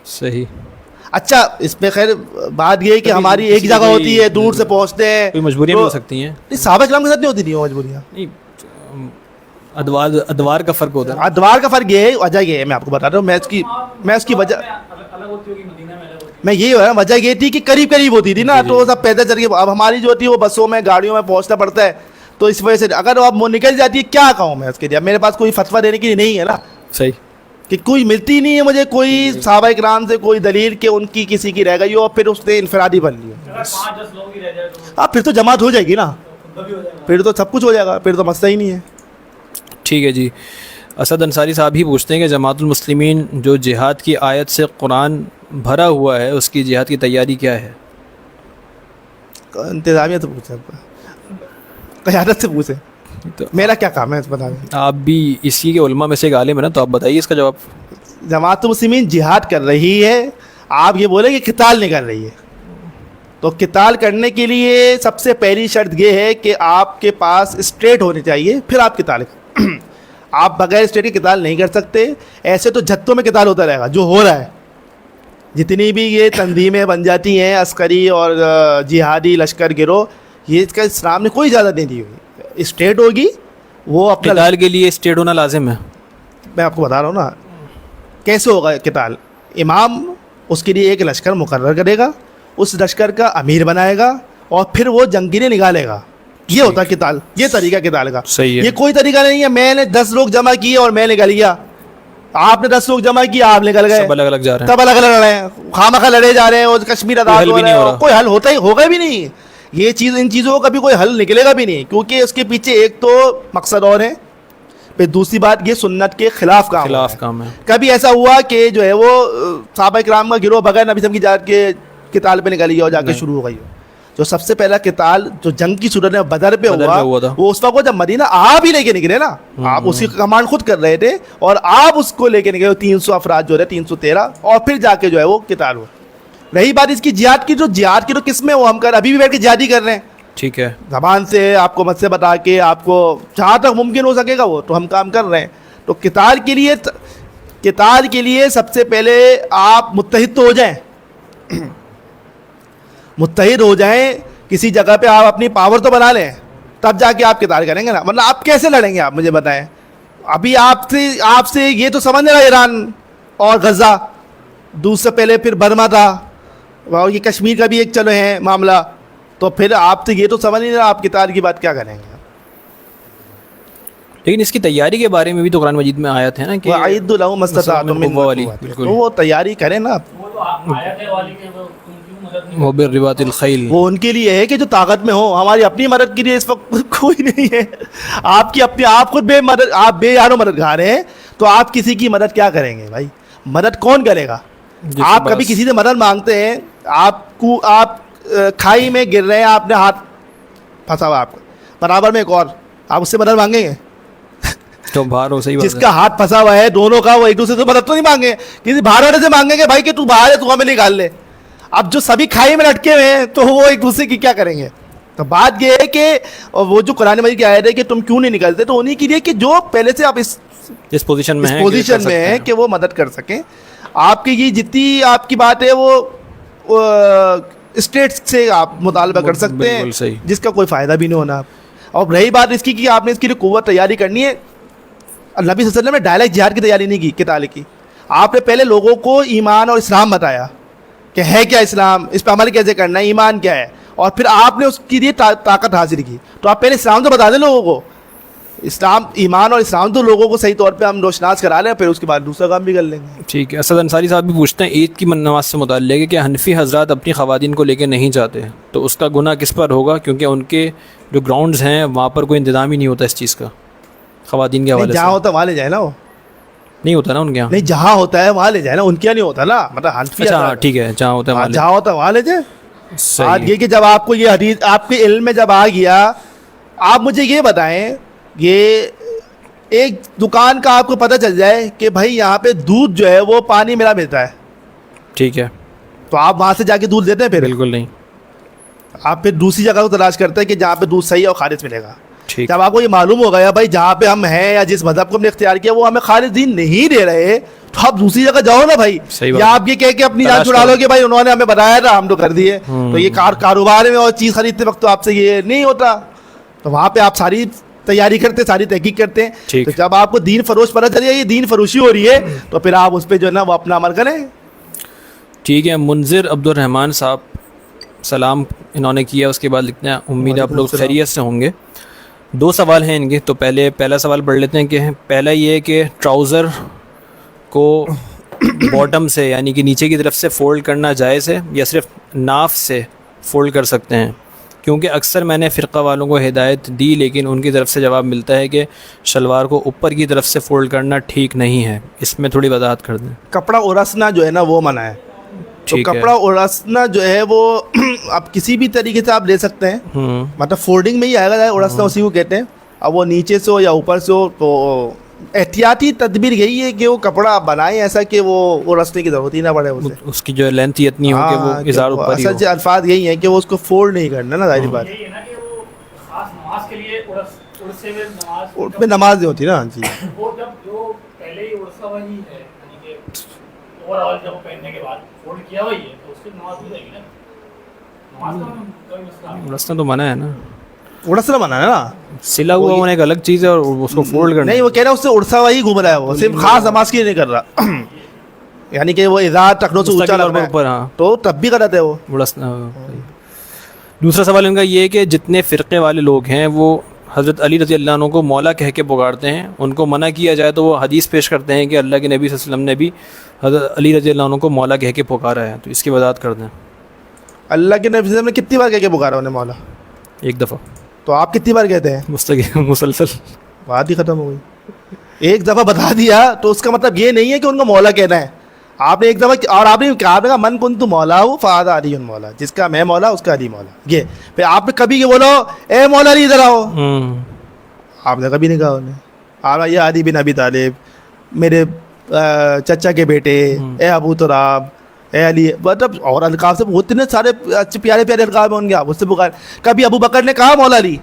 Speaker 1: صحیح.
Speaker 2: اچھا اس پہ خیر بات یہ ہے کہ ہماری ایک جگہ ہوتی ہے، دور سے پہنچتے ہیں،
Speaker 1: کوئی مجبوریاں ہو سکتی ہیں.
Speaker 2: نہیں صحابہ کرام کے ساتھ نہیں ہوتی تھی وہ مجبوریاں.
Speaker 1: ادوار کا فرق ہوتا ہے.
Speaker 2: ادوار کا فرق یہ ہے، وجہ یہ ہے میں آپ کو بتا رہا ہوں. میں اس کی وجہ میں یہی ہو رہا وجہ یہ تھی کہ قریب قریب ہوتی تھی نا، تو سب پیدل چل کے. اب ہماری جو ہوتی ہے وہ بسوں میں گاڑیوں میں پہنچنا پڑتا ہے، تو اس وجہ سے اگر اب وہ نکل جاتی ہے کیا کہوں میں اس کے لیے. میرے پاس کوئی فتویٰ دینے کے لیے نہیں ہے نا.
Speaker 1: صحیح.
Speaker 2: کہ کوئی ملتی نہیں ہے مجھے کوئی صحابہ کرام سے کوئی دلیل کہ ان کی کسی کی رہ گئی ہو اور پھر اس نے انفرادی بن لی. ہاں پھر تو جماعت ہو جائے گی نا، پھر تو سب کچھ ہو جائے گا، پھر تو مسئلہ ہی نہیں ہے.
Speaker 1: ٹھیک ہے جی. اسد انصاری صاحب ہی پوچھتے ہیں کہ جماعت المسلمین جو جہاد کی آیت سے قرآن بھرا ہوا ہے، اس کی جہاد کی تیاری کیا ہے؟
Speaker 2: انتظامیہ سے پوچھیں، قیادت سے پوچھیں، میرا کیا کام ہے بتا دیں.
Speaker 1: آپ بھی اسی کے علماء میں سے ایک عالم ہے نا، تو آپ بتائیے اس کا جواب.
Speaker 2: جماعت المسلمین جہاد کر رہی ہے، آپ یہ بولیں کہ قتال نہیں کر رہی ہے. تو قتال کرنے کے لیے سب سے پہلی شرط یہ ہے کہ آپ کے پاس اسٹیٹ ہونی چاہیے، پھر آپ قتال آپ بغیر اسٹیٹ کے قتال نہیں کر سکتے. ایسے تو جھتوں میں قتال ہوتا رہے گا جو ہو رہا ہے. جتنی بھی یہ تنظیمیں بن جاتی ہیں عسکری اور جہادی لشکر گروہ، یہ اس کا اسلام نے کوئی اجازت نہیں دی ہوئی. اسٹیٹ ہوگی وہ اپنا
Speaker 1: قتال کے لیے اسٹیٹ ہونا لازم ہے.
Speaker 2: میں آپ کو بتا رہا ہوں نا کیسے ہوگا قتال. امام اس کے لیے ایک لشکر مقرر کرے گا، اس لشکر کا امیر بنائے گا اور پھر وہ جنگیریں نکالے گا. یہ ہوتا ہے قتال، یہ طریقہ قتال کا.
Speaker 1: صحیح ہے.
Speaker 2: یہ کوئی طریقہ نہیں ہے میں نے 10 لوگ جمع کیے اور میں نکل گیا، آپ نے 10 لوگ جمع کیے آپ نکل گئے،
Speaker 1: سب الگ الگ جا رہے ہیں،
Speaker 2: سب الگ الگ لڑ رہے ہیں، خواہ لڑے جا رہے ہیں اور کشمیر آزاد ہو رہا ہے. کوئی حل ہوتا ہی ہوگا بھی نہیں. یہ چیز ان چیزوں کو کبھی کوئی حل نکلے گا بھی نہیں، کیونکہ اس کے پیچھے ایک تو مقصد اور ہے، پھر دوسری بات یہ سنت کے خلاف کام ہے. کبھی ایسا ہوا کہ جو ہے وہ صحابہ کرام کا گروہ بغیر نبی صلی اللہ علیہ وسلم کی جا کے قتال پہ نکلی اور جا کے شروع ہو گئی ہو. جو سب سے پہلا قتال جو جنگ کی صورت میں بدر پہ ہوا وہ اس وقت جب مدینہ آپ ہی لے کے نکلے نا، آپ اسی کا کمانڈ خود کر رہے تھے اور آپ اس کو لے کے نکلے 300 افراد جو ہے 313، اور پھر جا کے جو ہے وہ قتال ہوا. رہی بات اس کی جہاد کی، جو جہاد کی تو قسمیں وہ ہم ابھی بھی بیٹھ کے جہاد ہی کر رہے ہیں.
Speaker 1: ٹھیک ہے،
Speaker 2: زبان سے آپ کو مت سے بتا کے آپ کو جہاں تک ممکن ہو سکے گا وہ تو ہم کام کر رہے ہیں. تو قتال کے لیے سب سے پہلے آپ متحد تو ہو جائیں، متحد ہو جائیں کسی جگہ پہ، آپ اپنی پاور تو بنا لیں، تب جا کے آپ قتال کریں گے نا. مطلب آپ کیسے لڑیں گے آپ مجھے بتائیں. ابھی آپ سے یہ تو سمجھ رہا ایران اور غزہ، دوسرے پہلے پھر برما تھا، اور یہ کشمیر کا بھی ایک چلو ہے معاملہ، تو پھر آپ سے یہ تو سمجھ نہیں رہا آپ قتال کی بات کیا کریں گے.
Speaker 1: لیکن اس کی تیاری کے بارے میں بھی تو قرآن مجید میں آیت ہے نا کہ
Speaker 2: وَأَعِدُّوا لَهُم مَا اسْتَطَعْتُم مِّن قُوَّةٍ، تو وہ تیاری کریں نا.
Speaker 1: وَبِالرِّبَاطِ الْخَيْلِ،
Speaker 2: وہ ان کے لیے ہے کہ جو طاقت میں ہو. ہماری اپنی مدد کے لیے اس وقت کوئی نہیں ہے. آپ کی اپنی، آپ خود آپ بے یارو مددگار ہیں، تو آپ کسی کی مدد کیا کریں گے بھائی؟ مدد کون کرے گا؟ آپ کبھی کسی سے مدد مانگتے ہیں، آپ کھائی میں گر رہے ہیں، آپ نے ہاتھ پھنسا ہوا آپ کو برابر میں ایک اور، آپ اس سے مدد مانگیں گے؟
Speaker 1: تو باہر ہو، صحیح بات ہے.
Speaker 2: جس کا ہاتھ پھنسا ہوا ہے دونوں کا، وہ ایک دوسرے سے مدد تو نہیں مانگے، کسی باہر والے سے مانگیں گے بھائی کہ تو باہر ہے تو ہمیں نکال لے. اب جو سبھی کھائی میں لٹکے ہوئے ہیں تو وہ ایک دوسرے کی کیا کریں گے؟ تو بات یہ ہے کہ وہ جو قرآن مجید کی آیت ہے کہ تم کیوں نہیں نکلتے، تو انہیں کے لیے کہ جو پہلے سے آپ اس پوزیشن میں ہیں کہ وہ مدد کر سکیں. آپ کی یہ جتنی آپ کی بات ہے وہ اسٹیٹ سے آپ مطالبہ کر سکتے ہیں، جس کا کوئی فائدہ بھی نہیں ہونا. اور رہی بات اس کی کہ آپ نے اس کے لیے قوت تیاری کرنی ہے، صلی اللہ علیہ وسلم نے ڈائریکٹ جہاد کی تیاری نہیں کی قتال کی. آپ نے پہلے لوگوں کو ایمان اور اسلام بتایا کہ ہے کیا اسلام, اس پہ عمل کیسے کرنا ہے, ایمان کیا ہے, اور پھر آپ نے اس کے لیے طاقت حاصل کی. تو آپ پہلے اسلام تو بتا دیں لوگوں کو, اسلام ایمان اور اسلام تو لوگوں کو صحیح طور پہ ہم روشناس کرا لیں, پھر اس کے بعد دوسرا کام بھی کر لیں گے.
Speaker 1: ٹھیک ہے. اسد انصاری صاحب بھی پوچھتے ہیں عید کی نماز سے متعلق ہے کہ حنفی حضرات اپنی خواتین کو لے کے نہیں جاتے تو اس کا گناہ کس پر ہوگا, کیونکہ ان کے جو گراؤنڈز ہیں وہاں پر کوئی انتظام ہی نہیں ہوتا اس چیز کا خواتین کے حوالے سے.
Speaker 2: جہاں ہوتا وہاں لے جائے نا, وہ
Speaker 1: نہیں ہوتا نا ان کے یہاں.
Speaker 2: نہیں جہاں ہوتا ہے وہاں لے جائے نا, ان کے یہاں نہیں ہوتا نا, مطلب حنفی.
Speaker 1: اچھا ٹھیک ہے, جہاں ہوتا ہے
Speaker 2: جہاں ہوتا ہے وہاں لے جائے.
Speaker 1: صحیح.
Speaker 2: یہ کہ جب آپ کو یہ حدیث آپ کے علم میں جب آ گیا, آپ مجھے یہ بتائیں, یہ ایک دکان کا آپ کو پتہ چل جائے کہ بھائی یہاں پہ دودھ جو ہے وہ پانی میرا ملتا ہے,
Speaker 1: ٹھیک ہے,
Speaker 2: تو آپ وہاں سے جا کے دودھ دیتے ہیں؟ پھر
Speaker 1: بالکل نہیں.
Speaker 2: آپ پھر دوسری جگہ کو تلاش کرتے ہیں کہ جہاں پہ دودھ صحیح اور خالص ملے گا.
Speaker 1: ٹھیک.
Speaker 2: جب آپ کو یہ معلوم ہو گیا بھائی جہاں پہ ہم ہیں یا جس مذہب کو ہم نے اختیار کیا وہ ہمیں خالص دین نہیں دے رہے, تو آپ دوسری جگہ جاؤ نا بھائی. یا آپ یہ کہہ کے اپنی جان چھڑا لو کہ بھائی انہوں نے ہمیں بتایا تھا ہم تو کر دیے. تو یہ کاروبار میں اور چیز خریدتے وقت تو آپ سے یہ نہیں ہوتا, تو وہاں پہ آپ ساری تیاری کرتے, ساری تحقیق کرتے ہیں. تو جب آپ کو دین فروش پتہ چلے یہ دین فروشی ہو رہی ہے تو پھر آپ اس پہ جو ہے نا وہ اپنا عمل کریں.
Speaker 1: ٹھیک ہے. منذر عبد الرحمن صاحب سلام انہوں نے کیا, اس کے بعد لکھتے ہیں امید ہے آپ لوگ خیریت سے ہوں گے. 2 سوال ہیں ان کے, تو پہلا سوال پڑھ لیتے ہیں کہ پہلا یہ ہے کہ ٹراؤزر کو باٹم سے یعنی کہ نیچے کی طرف سے فولڈ کرنا جائز ہے یا صرف ناف سے فولڈ کر سکتے ہیں, کیونکہ اکثر میں نے فرقہ والوں کو ہدایت دی لیکن ان کی طرف سے جواب ملتا ہے کہ شلوار کو اوپر کی طرف سے فولڈ کرنا ٹھیک نہیں ہے. اس میں تھوڑی وضاحت کر دیں.
Speaker 2: کپڑا اڑسنا جو ہے نا وہ منع ہے. تو کپڑا اڑسنا جو ہے وہ اب کسی بھی طریقے سے آپ لے سکتے ہیں, مطلب فولڈنگ میں ہی آئے گا, اڑسنا اسی کو کہتے ہیں. اب وہ نیچے سے ہو یا اوپر سے ہو, تو احتیاطی تدبیر یہی ہے کہ وہ کپڑا آپ بنائیں ایسا کہ وہ اڑسنے کی ضرورت ہی نہ پڑے اسے,
Speaker 1: اس کی جو لینتھ اتنی ہو کہ وہ اظہار اوپر ہی ہو.
Speaker 2: اصل الفاظ یہی ہیں کہ وہ اس کو فولڈ نہیں کرنا نا, ظاہری بات میں نماز نہیں ہوتی نا. جی
Speaker 1: اڑسنا تو منع ہے نا,
Speaker 2: اڑسنا منع ہے نا,
Speaker 1: سلا ہوا ہونے ایک الگ چیز ہے اور اس کو فولڈ کرنا
Speaker 2: نہیں. وہ کہہ رہا ہے اس سے اڑسا ہوا ہی گھوم رہا ہے, وہ صرف خاص نماز کے لیے نہیں کر رہا, یعنی کہ وہ اذا ٹخنوں سے اونچا لگ رہا ہے تو تب بھی غلط ہے وہ اڑسنا.
Speaker 1: دوسرا سوال ان کا یہ ہے کہ جتنے فرقے والے لوگ ہیں وہ حضرت علی رضی اللہ عنہ کو مولا کہہ کے پکارتے ہیں, ان کو منع کیا جائے تو وہ حدیث پیش کرتے ہیں کہ اللہ کے نبی صلی اللہ علیہ وسلم نے بھی حضرت علی رضی اللہ عنہ کو مولا کہہ کے پکارا ہے, تو اس کی وضاحت کر دیں. اللہ
Speaker 2: کے نبی صلی اللہ علیہ وسلم نے کتنی بار کہہ کے پکارا انہیں مولا؟
Speaker 1: ایک دفعہ.
Speaker 2: تو آپ کتنی بار کہتے ہیں؟
Speaker 1: مسلسل.
Speaker 2: بات ہی ختم ہو گئی. ایک دفعہ بتا دیا تو اس کا مطلب یہ نہیں ہے کہ ان کو مولا کہنا ہے. آپ نے ایک دفعہ اور آپ نے کہا من کن تو مولا ہو فہذا علی مولا, جس کا میں مولا اس کا علی مولا. یہ پھر آپ نے کبھی یہ بولو اے مولا علی ادھر آؤ, آپ نے کبھی نہیں کہا انہیں. آپ یہ علی بن ابی طالب میرے چچا کے بیٹے, اے ابو تراب, اے علی, مطلب اور القاب سے اتنے سارے اچھے پیارے پیارے القاب ہوں گے, آپ اس سے پکار. کبھی ابو بکر نے کہا مولا علی؟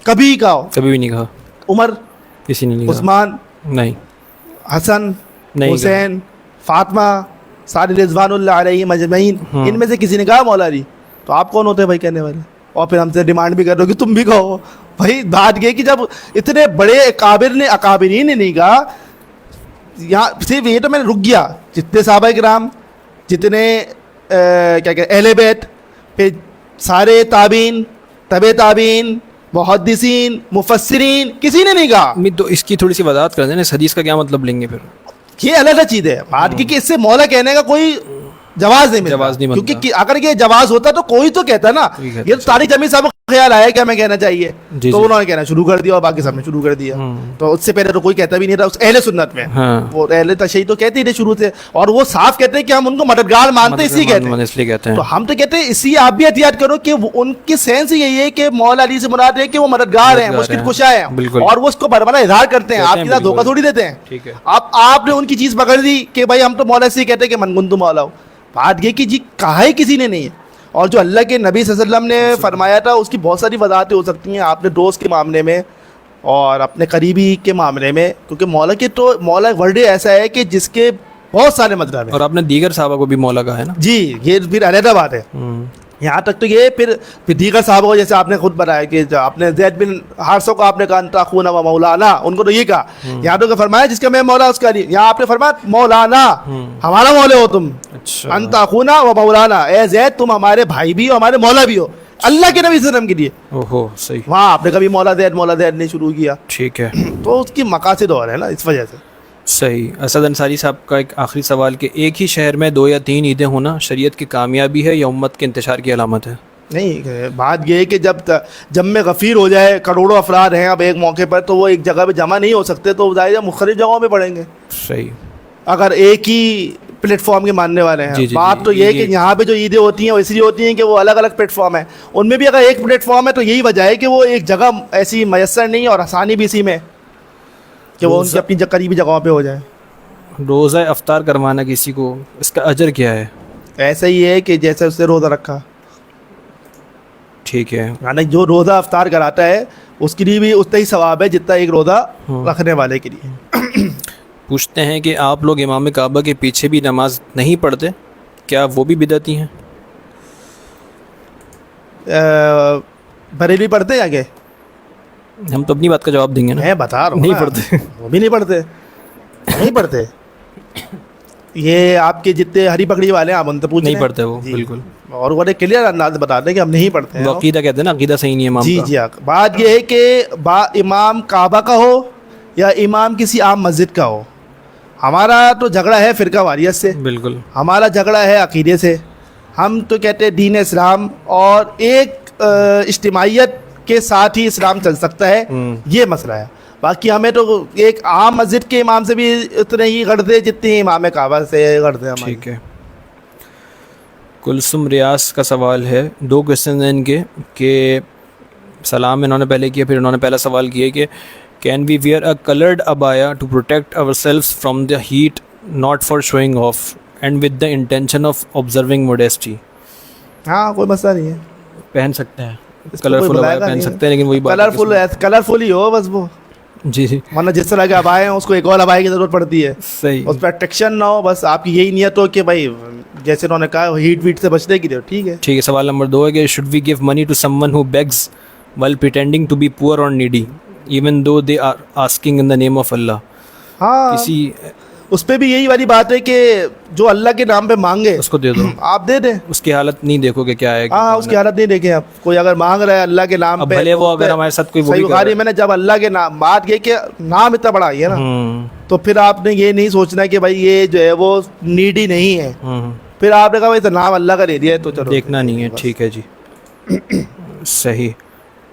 Speaker 2: کبھی کہا؟
Speaker 1: کبھی بھی نہیں کہا.
Speaker 2: عمر
Speaker 1: کسی نے نہیں کہا.
Speaker 2: عثمان
Speaker 1: نہیں.
Speaker 2: حسن
Speaker 1: نہیں.
Speaker 2: حسین فاطمہ سارے رضوان اللہ علیہم اجمعین, ان میں سے کسی نے کہا مولا علی؟ تو آپ کون ہوتے ہیں بھائی کہنے والے؟ اور پھر ہم سے ڈیمانڈ بھی کر رہے ہو کہ تم بھی کہو. بھائی بات یہ کہ جب اتنے بڑے اکابرین نے نہیں کہا, یہاں صرف یہ تو میں نے رک گیا, جتنے صحابہ کرام, جتنے کیا کہ اہل بیت, پھر سارے تابعین, تبع تابعین, محدثین, مفسرین, کسی نے نہیں کہا.
Speaker 1: تو اس کی تھوڑی سی وضاحت کر دیں, اس حدیث کا کیا مطلب لیں گے پھر؟
Speaker 2: یہ الگ چیز ہے بات کی کہ اس سے مولا کہنے کا کوئی جواز نہیں ملتا, کیونکہ اگر یہ جواز ہوتا تو کوئی تو کہتا نا. یہ طارق جمیل صاحب کو خیال آیا کہ ہمیں کہنا چاہیے, تو انہوں نے کہنا شروع کر دیا اور باقی سب نے شروع کر دیا. تو اس سے پہلے تو کوئی کہتا بھی نہیں تھا. اہل سنت میں وہ اہل تشیع تو کہتے ہی تھے شروع سے, اور وہ صاف کہتے ہیں کہ ہم ان کو مددگار مانتے اسی کہتے ہیں. تو ہم تو کہتے ہیں اسی آپ بھی احتیاط کرو کہ ان کی سینس یہی ہے کہ مولا علی سے مراد ہے کہ وہ مددگار ہیں, مشکل کشا ہیں, اور وہ اس کو بڑا اظہار کرتے ہیں, آپ کے ساتھ دھوکہ تھوڑی دیتے ہیں. آپ نے ان کی چیز پکڑ دی کہ بھائی ہم تو مولا سے کہتے ہیں کہ من کنتم مولا ہو. بات یہ کہ جی کہا ہی کسی نے نہیں ہے, اور جو اللہ کے نبی صلی اللہ علیہ وسلم نے فرمایا تھا اس کی بہت ساری وضاحتیں ہو سکتی ہیں. آپ نے دوست کے معاملے میں اور اپنے قریبی کے معاملے میں, کیونکہ مولا کے تو مولا ورڈ ایسا ہے کہ جس کے بہت سارے مطلب ہیں.
Speaker 1: اور آپ نے دیگر صحابہ کو بھی مولا کہا ہے نا.
Speaker 2: جی یہ پھر علیحدہ بات ہے. یہاں تک تو یہ پھر دیگر صحابہ کو جیسے آپ نے خود بتایا کہ آپ نے زید بن حارثہ کو آپ نے کہا انت اخونا و مولانا، ان کو تو یہ کہا. یہاں تو فرمایا جس کا میں مولا اس کا علی. یہاں آپ نے فرمایا مولانا، ہمارا مولا ہو تم.
Speaker 1: اچھا
Speaker 2: انت اخونا و مولانا، اے زید تم ہمارے بھائی بھی ہو ہمارے مولا بھی ہو اللہ کے نبی صلی اللہ علیہ وسلم کے لیے.
Speaker 1: اوہو صحیح.
Speaker 2: وہاں آپ نے کبھی مولا زید نہیں شروع کیا.
Speaker 1: ٹھیک ہے.
Speaker 2: تو اس کی مقاصد اور ہے نا، اس وجہ سے.
Speaker 1: صحیح. اسد انصاری صاحب کا ایک آخری سوال کہ ایک ہی شہر میں 2 یا 3 عیدیں ہونا شریعت کی کامیابی ہے یا امت کے انتشار کی علامت ہے؟
Speaker 2: نہیں، بات یہ ہے کہ جب میں غفیر ہو جائے، کروڑوں افراد ہیں اب ایک موقع پر، تو وہ ایک جگہ پہ جمع نہیں ہو سکتے، تو ظاہر ہے مختلف جگہوں پہ پڑیں گے.
Speaker 1: صحیح.
Speaker 2: اگر ایک ہی پلیٹ فارم کے ماننے والے ہیں. بات تو یہ ہے کہ یہاں پہ جو عیدیں ہوتی ہیں وہ اس لیے ہوتی ہیں کہ وہ الگ الگ پلیٹ فارم ہیں. ان میں بھی اگر ایک پلیٹ فارم ہے تو یہی وجہ ہے کہ وہ ایک جگہ ایسی میسر نہیں ہے، اور آسانی بھی اسی میں کہ وہ ان کی اپنی قریبی جگہوں پہ ہو جائے.
Speaker 1: روزہ افطار کروانا کسی کو، اس کا اجر کیا ہے؟
Speaker 2: ایسا ہی ہے کہ جیسے اس سے روزہ رکھا.
Speaker 1: ٹھیک ہے.
Speaker 2: یعنی جو روزہ افطار کراتا ہے اس کے لیے بھی اتنا ہی ثواب ہے جتنا ایک روزہ رکھنے والے کے لیے.
Speaker 1: پوچھتے ہیں کہ آپ لوگ امام کعبہ کے پیچھے بھی نماز نہیں پڑھتے، کیا وہ بھی بدعتی ہیں؟
Speaker 2: بریلوی پڑھتے ہیں آگے؟
Speaker 1: ہم تو اپنی بات کا جواب دیں گے نا.
Speaker 2: میں بتا رہا ہوں
Speaker 1: نہیں پڑھتے.
Speaker 2: وہ بھی نہیں پڑھتے. یہ آپ کے جتنے ہری پکڑی والے ہیں آپ ان سے پوچھ
Speaker 1: نہیں پڑھتے وہ. بالکل.
Speaker 2: اور وہ کلیئر انداز بتا دیں کہ ہم نہیں پڑھتے ہیں.
Speaker 1: وہ عقیدہ کہتے ہیں نا، عقیدہ صحیح نہیں ہے امام کا.
Speaker 2: جی بات یہ ہے کہ امام کعبہ کا ہو یا امام کسی عام مسجد کا ہو، ہمارا تو جھگڑا ہے فرقہ واریت سے. بالکل. ہمارا جھگڑا ہے عقیدے سے. ہم تو کہتے ہیں دین اسلام اور ایک اجتماعیت کے ساتھ ہی اسلام چل سکتا ہے، یہ مسئلہ ہے. باقی ہمیں تو ایک عام مسجد کے امام سے بھی اتنے ہی غرض ہے جتنی امام کعبہ سے غرض ہے ہماری.
Speaker 1: ٹھیک ہے. کلثوم ریاض کا سوال ہے، 2 کویشچن ہیں ان کے کہ سلام انہوں نے پہلے کیا، پھر انہوں نے پہلا سوال کیا کہ can we wear a coloured abaya to protect ourselves from the heat not for showing off and with the intention of observing modesty?
Speaker 2: ہاں کوئی مسئلہ نہیں ہے،
Speaker 1: پہن سکتے ہیں. کلرفل ابایا پہن سکتے ہیں، لیکن وہی بات
Speaker 2: کلرفل ہی ہو بس وہ.
Speaker 1: جی
Speaker 2: ورنہ جس طرح کے ابائے ہیں اس کو ایک اور ابائے کی ضرورت پڑتی ہے.
Speaker 1: صحیح.
Speaker 2: اس پہ اٹریکشن نہ ہو، بس آپ کی یہی نیت ہو کہ بھائی جیسے انہوں نے کہا ہیٹ ویٹ سے بچنے کی. ٹھیک ہے.
Speaker 1: ٹھیک ہے. سوال نمبر 2 ہے کہ should we give money to someone who begs while pretending to be poor or needy even though they are asking in the name of Allah؟
Speaker 2: ہاں
Speaker 1: کسی
Speaker 2: اس پہ بھی یہی والی بات ہے کہ جو اللہ کے نام پہ مانگے
Speaker 1: اس کو دے دو،
Speaker 2: آپ دے دیں.
Speaker 1: اس کی حالت نہیں دیکھو کہ کیا ہے.
Speaker 2: ہاں اس کی حالت نہیں دیکھیں آپ. کوئی اگر مانگ رہا ہے اللہ کے نام پہ،
Speaker 1: بھلے وہ اگر ہمارے ساتھ کوئی
Speaker 2: صحیح بخاری میں نے جب اللہ کے نام بات یہ کہ نام اتنا بڑا ہے نا، تو پھر آپ نے یہ نہیں سوچنا کہ بھائی یہ جو ہے وہ نیڈی نہیں ہے. پھر آپ نے کہا بھائی تو نام اللہ کا دے دیا ہے تو چلو
Speaker 1: دیکھنا نہیں ہے. ٹھیک ہے جی. صحیح.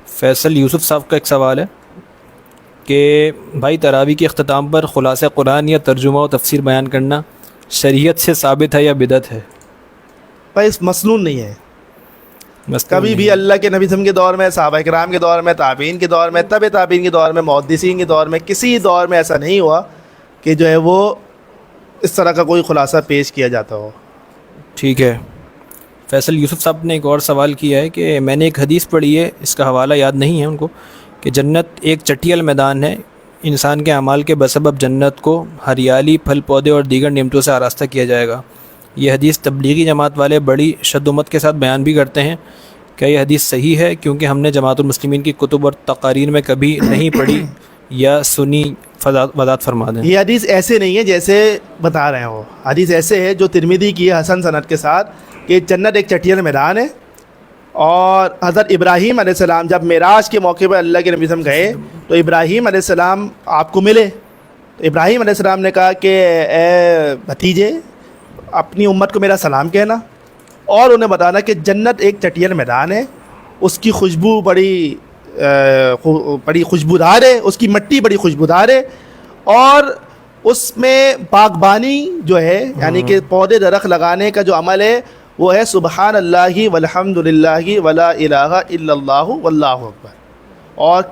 Speaker 1: فیصل یوسف صاحب کا ایک سوال ہے کہ بھائی تراویح کے اختتام پر خلاصہ قرآن یا ترجمہ و تفسیر بیان کرنا شریعت سے ثابت ہے یا بدعت ہے؟
Speaker 2: بھائی مسنون نہیں ہے. کبھی بھی اللہ کے نبی صلی اللہ علیہ وسلم کے دور میں، صحابہ کرام کے دور میں، تابعین کے دور میں، تبع تابعین کے دور میں، محدثین کے دور میں، کسی دور میں ایسا نہیں ہوا کہ جو ہے وہ اس طرح کا کوئی خلاصہ پیش کیا جاتا ہو.
Speaker 1: ٹھیک ہے. فیصل یوسف صاحب نے ایک اور سوال کیا ہے کہ میں نے ایک حدیث پڑھی ہے، اس کا حوالہ یاد نہیں ہے ان کو، کہ جنت ایک چٹیل میدان ہے، انسان کے اعمال کے بسبب جنت کو ہریالی، پھل پودے اور دیگر نعمتوں سے آراستہ کیا جائے گا. یہ حدیث تبلیغی جماعت والے بڑی شدت کے ساتھ بیان بھی کرتے ہیں. کیا یہ حدیث صحیح ہے؟ کیونکہ ہم نے جماعت المسلمین کی کتب اور تقاریر میں کبھی نہیں پڑھی یا سنی. وضاحت فرما دیں.
Speaker 2: یہ حدیث ایسے نہیں ہے جیسے بتا رہے ہیں. وہ حدیث ایسے ہے جو ترمذی کی ہے حسن سند کے ساتھ کہ جنت ایک چٹیل میدان ہے، اور حضرت ابراہیم علیہ السلام جب معراج کے موقع پہ اللہ کے نبی صلی اللہ علیہ وسلم گئے تو ابراہیم علیہ السلام آپ کو ملے. تو ابراہیم علیہ السلام نے کہا کہ اے بھتیجے اپنی امت کو میرا سلام کہنا، اور انہیں بتانا کہ جنت ایک چٹیل میدان ہے، اس کی خوشبو بڑی خوشبودار ہے، اس کی مٹی بڑی خوشبودار ہے، اور اس میں باغبانی جو ہے یعنی کہ پودے درخت لگانے کا جو عمل ہے وہ ہے سبحان اللہ والحمد للہ ولا الہ الا اللہ واللہ اکبر. اور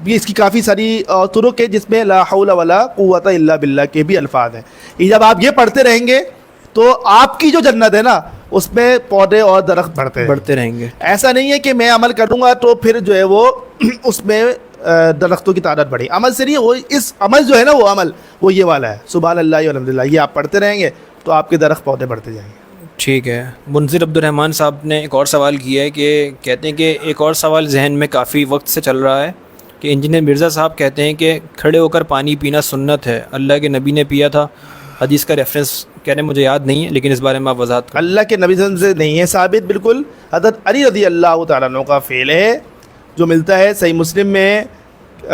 Speaker 2: اس کی کافی ساری طرق ہے جس میں لا حول ولا قوت الا باللہ کے بھی الفاظ ہیں. جب آپ یہ پڑھتے رہیں گے تو آپ کی جو جنت ہے نا اس میں پودے اور درخت بڑھتے رہیں گے. ایسا نہیں ہے کہ میں عمل کروں گا تو پھر جو ہے وہ اس میں درختوں کی تعداد بڑھی. عمل سے نہیں، وہ اس عمل جو ہے نا وہ یہ والا ہے سبحان اللہ والحمد للہ. یہ آپ پڑھتے رہیں گے تو آپ کے درخت پودے بڑھتے جائیں گے.
Speaker 1: ٹھیک ہے. منظر عبد الرحمن صاحب نے ایک اور سوال کیا ہے کہ کہتے ہیں کہ ایک اور سوال ذہن میں کافی وقت سے چل رہا ہے کہ انجینئر مرزا صاحب کہتے ہیں کہ کھڑے ہو کر پانی پینا سنت ہے, اللہ کے نبی نے پیا تھا. حدیث کا ریفرنس کہہ رہے ہیں مجھے یاد نہیں ہے, لیکن اس بارے میں آپ وضاحت کریں.
Speaker 2: اللہ کے نبی صلی اللہ علیہ وسلم سے نہیں ہے ثابت بالکل. حضرت علی رضی اللہ تعالیٰ عنہ کا فعل ہے جو ملتا ہے صحیح مسلم میں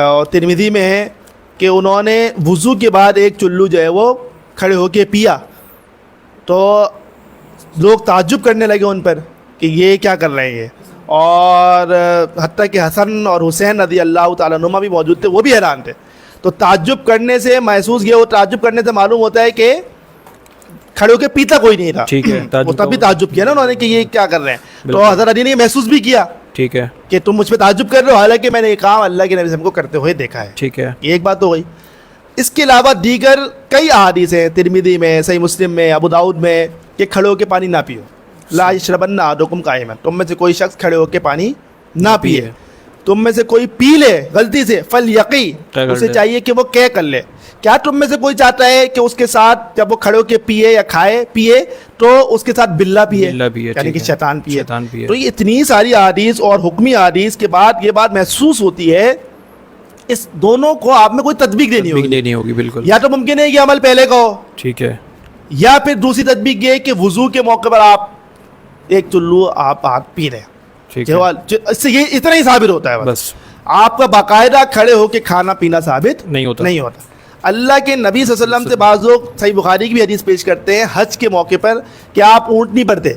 Speaker 2: اور ترمذی میں ہے کہ انہوں نے وضو کے بعد ایک چلو جو ہے وہ کھڑے ہو کے پیا, تو لوگ تعجب کرنے لگے ان پر کہ یہ کیا کر رہے ہیں, اور حتیٰ کہ حسن اور حسین رضی اللہ تعالیٰ عنہما بھی موجود تھے, وہ بھی حیران تھے. تو تعجب کرنے سے محسوس کیا, وہ تعجب کرنے سے معلوم ہوتا ہے کہ کھڑے ہو کے پیتا کوئی نہیں تھا.
Speaker 1: ٹھیک ہے,
Speaker 2: وہ تب بھی تعجب کیا نا انہوں نے کہ یہ کیا کر رہے ہیں. تو حضرت علی نے محسوس بھی کیا
Speaker 1: ٹھیک ہے
Speaker 2: کہ تم مجھ پہ تعجب کر رہے ہو, حالانکہ میں نے یہ کام اللہ کے نبی صلی اللہ علیہ وسلم کو کرتے ہوئے دیکھا ہے.
Speaker 1: ٹھیک ہے,
Speaker 2: یہ ایک بات تو ہوئی. اس کے علاوہ دیگر کئی احادیث ہیں ترمذی میں, صحیح مسلم میں, ابو داؤد میں, کہ کھڑے ہو کے پانی نہ پیو. لا یشربن احدکم قائما, تم میں سے کوئی شخص کھڑے ہو کے پانی نہ پیے. تم میں سے کوئی پی لے غلطی سے فلیقی, اسے چاہیے کہ وہ کہہ کر لے. کیا تم میں سے کوئی چاہتا ہے کہ اس کے ساتھ جب وہ کھڑے ہو کے پیے یا کھائے پیے تو اس کے ساتھ بلّہ پیے, یعنی کہ شیطان پیے. تو یہ اتنی ساری احادیث اور حکمی احادیث کے بعد یہ بات محسوس ہوتی ہے اس دونوں کو آپ میں کوئی تطبیق دینی ہوگی.
Speaker 1: بالکل.
Speaker 2: یا تو ممکن ہے کہ عمل پہلے کا ہو,
Speaker 1: ٹھیک ہے,
Speaker 2: یا پھر دوسری تطبیق یہ کہ وضو کے موقع پر آپ ایک چلو آپ ہاتھ پی رہے ہیں. اس سے یہ اتنا ہی ثابت ہوتا ہے بس. آپ کا باقاعدہ کھڑے ہو کے کھانا پینا ثابت نہیں ہوتا. اللہ کے نبی صلی اللہ علیہ وسلم سے بعض لوگ صحیح بخاری کی بھی حدیث پیش کرتے ہیں حج کے موقع پر کہ آپ اونٹنی پر تھے,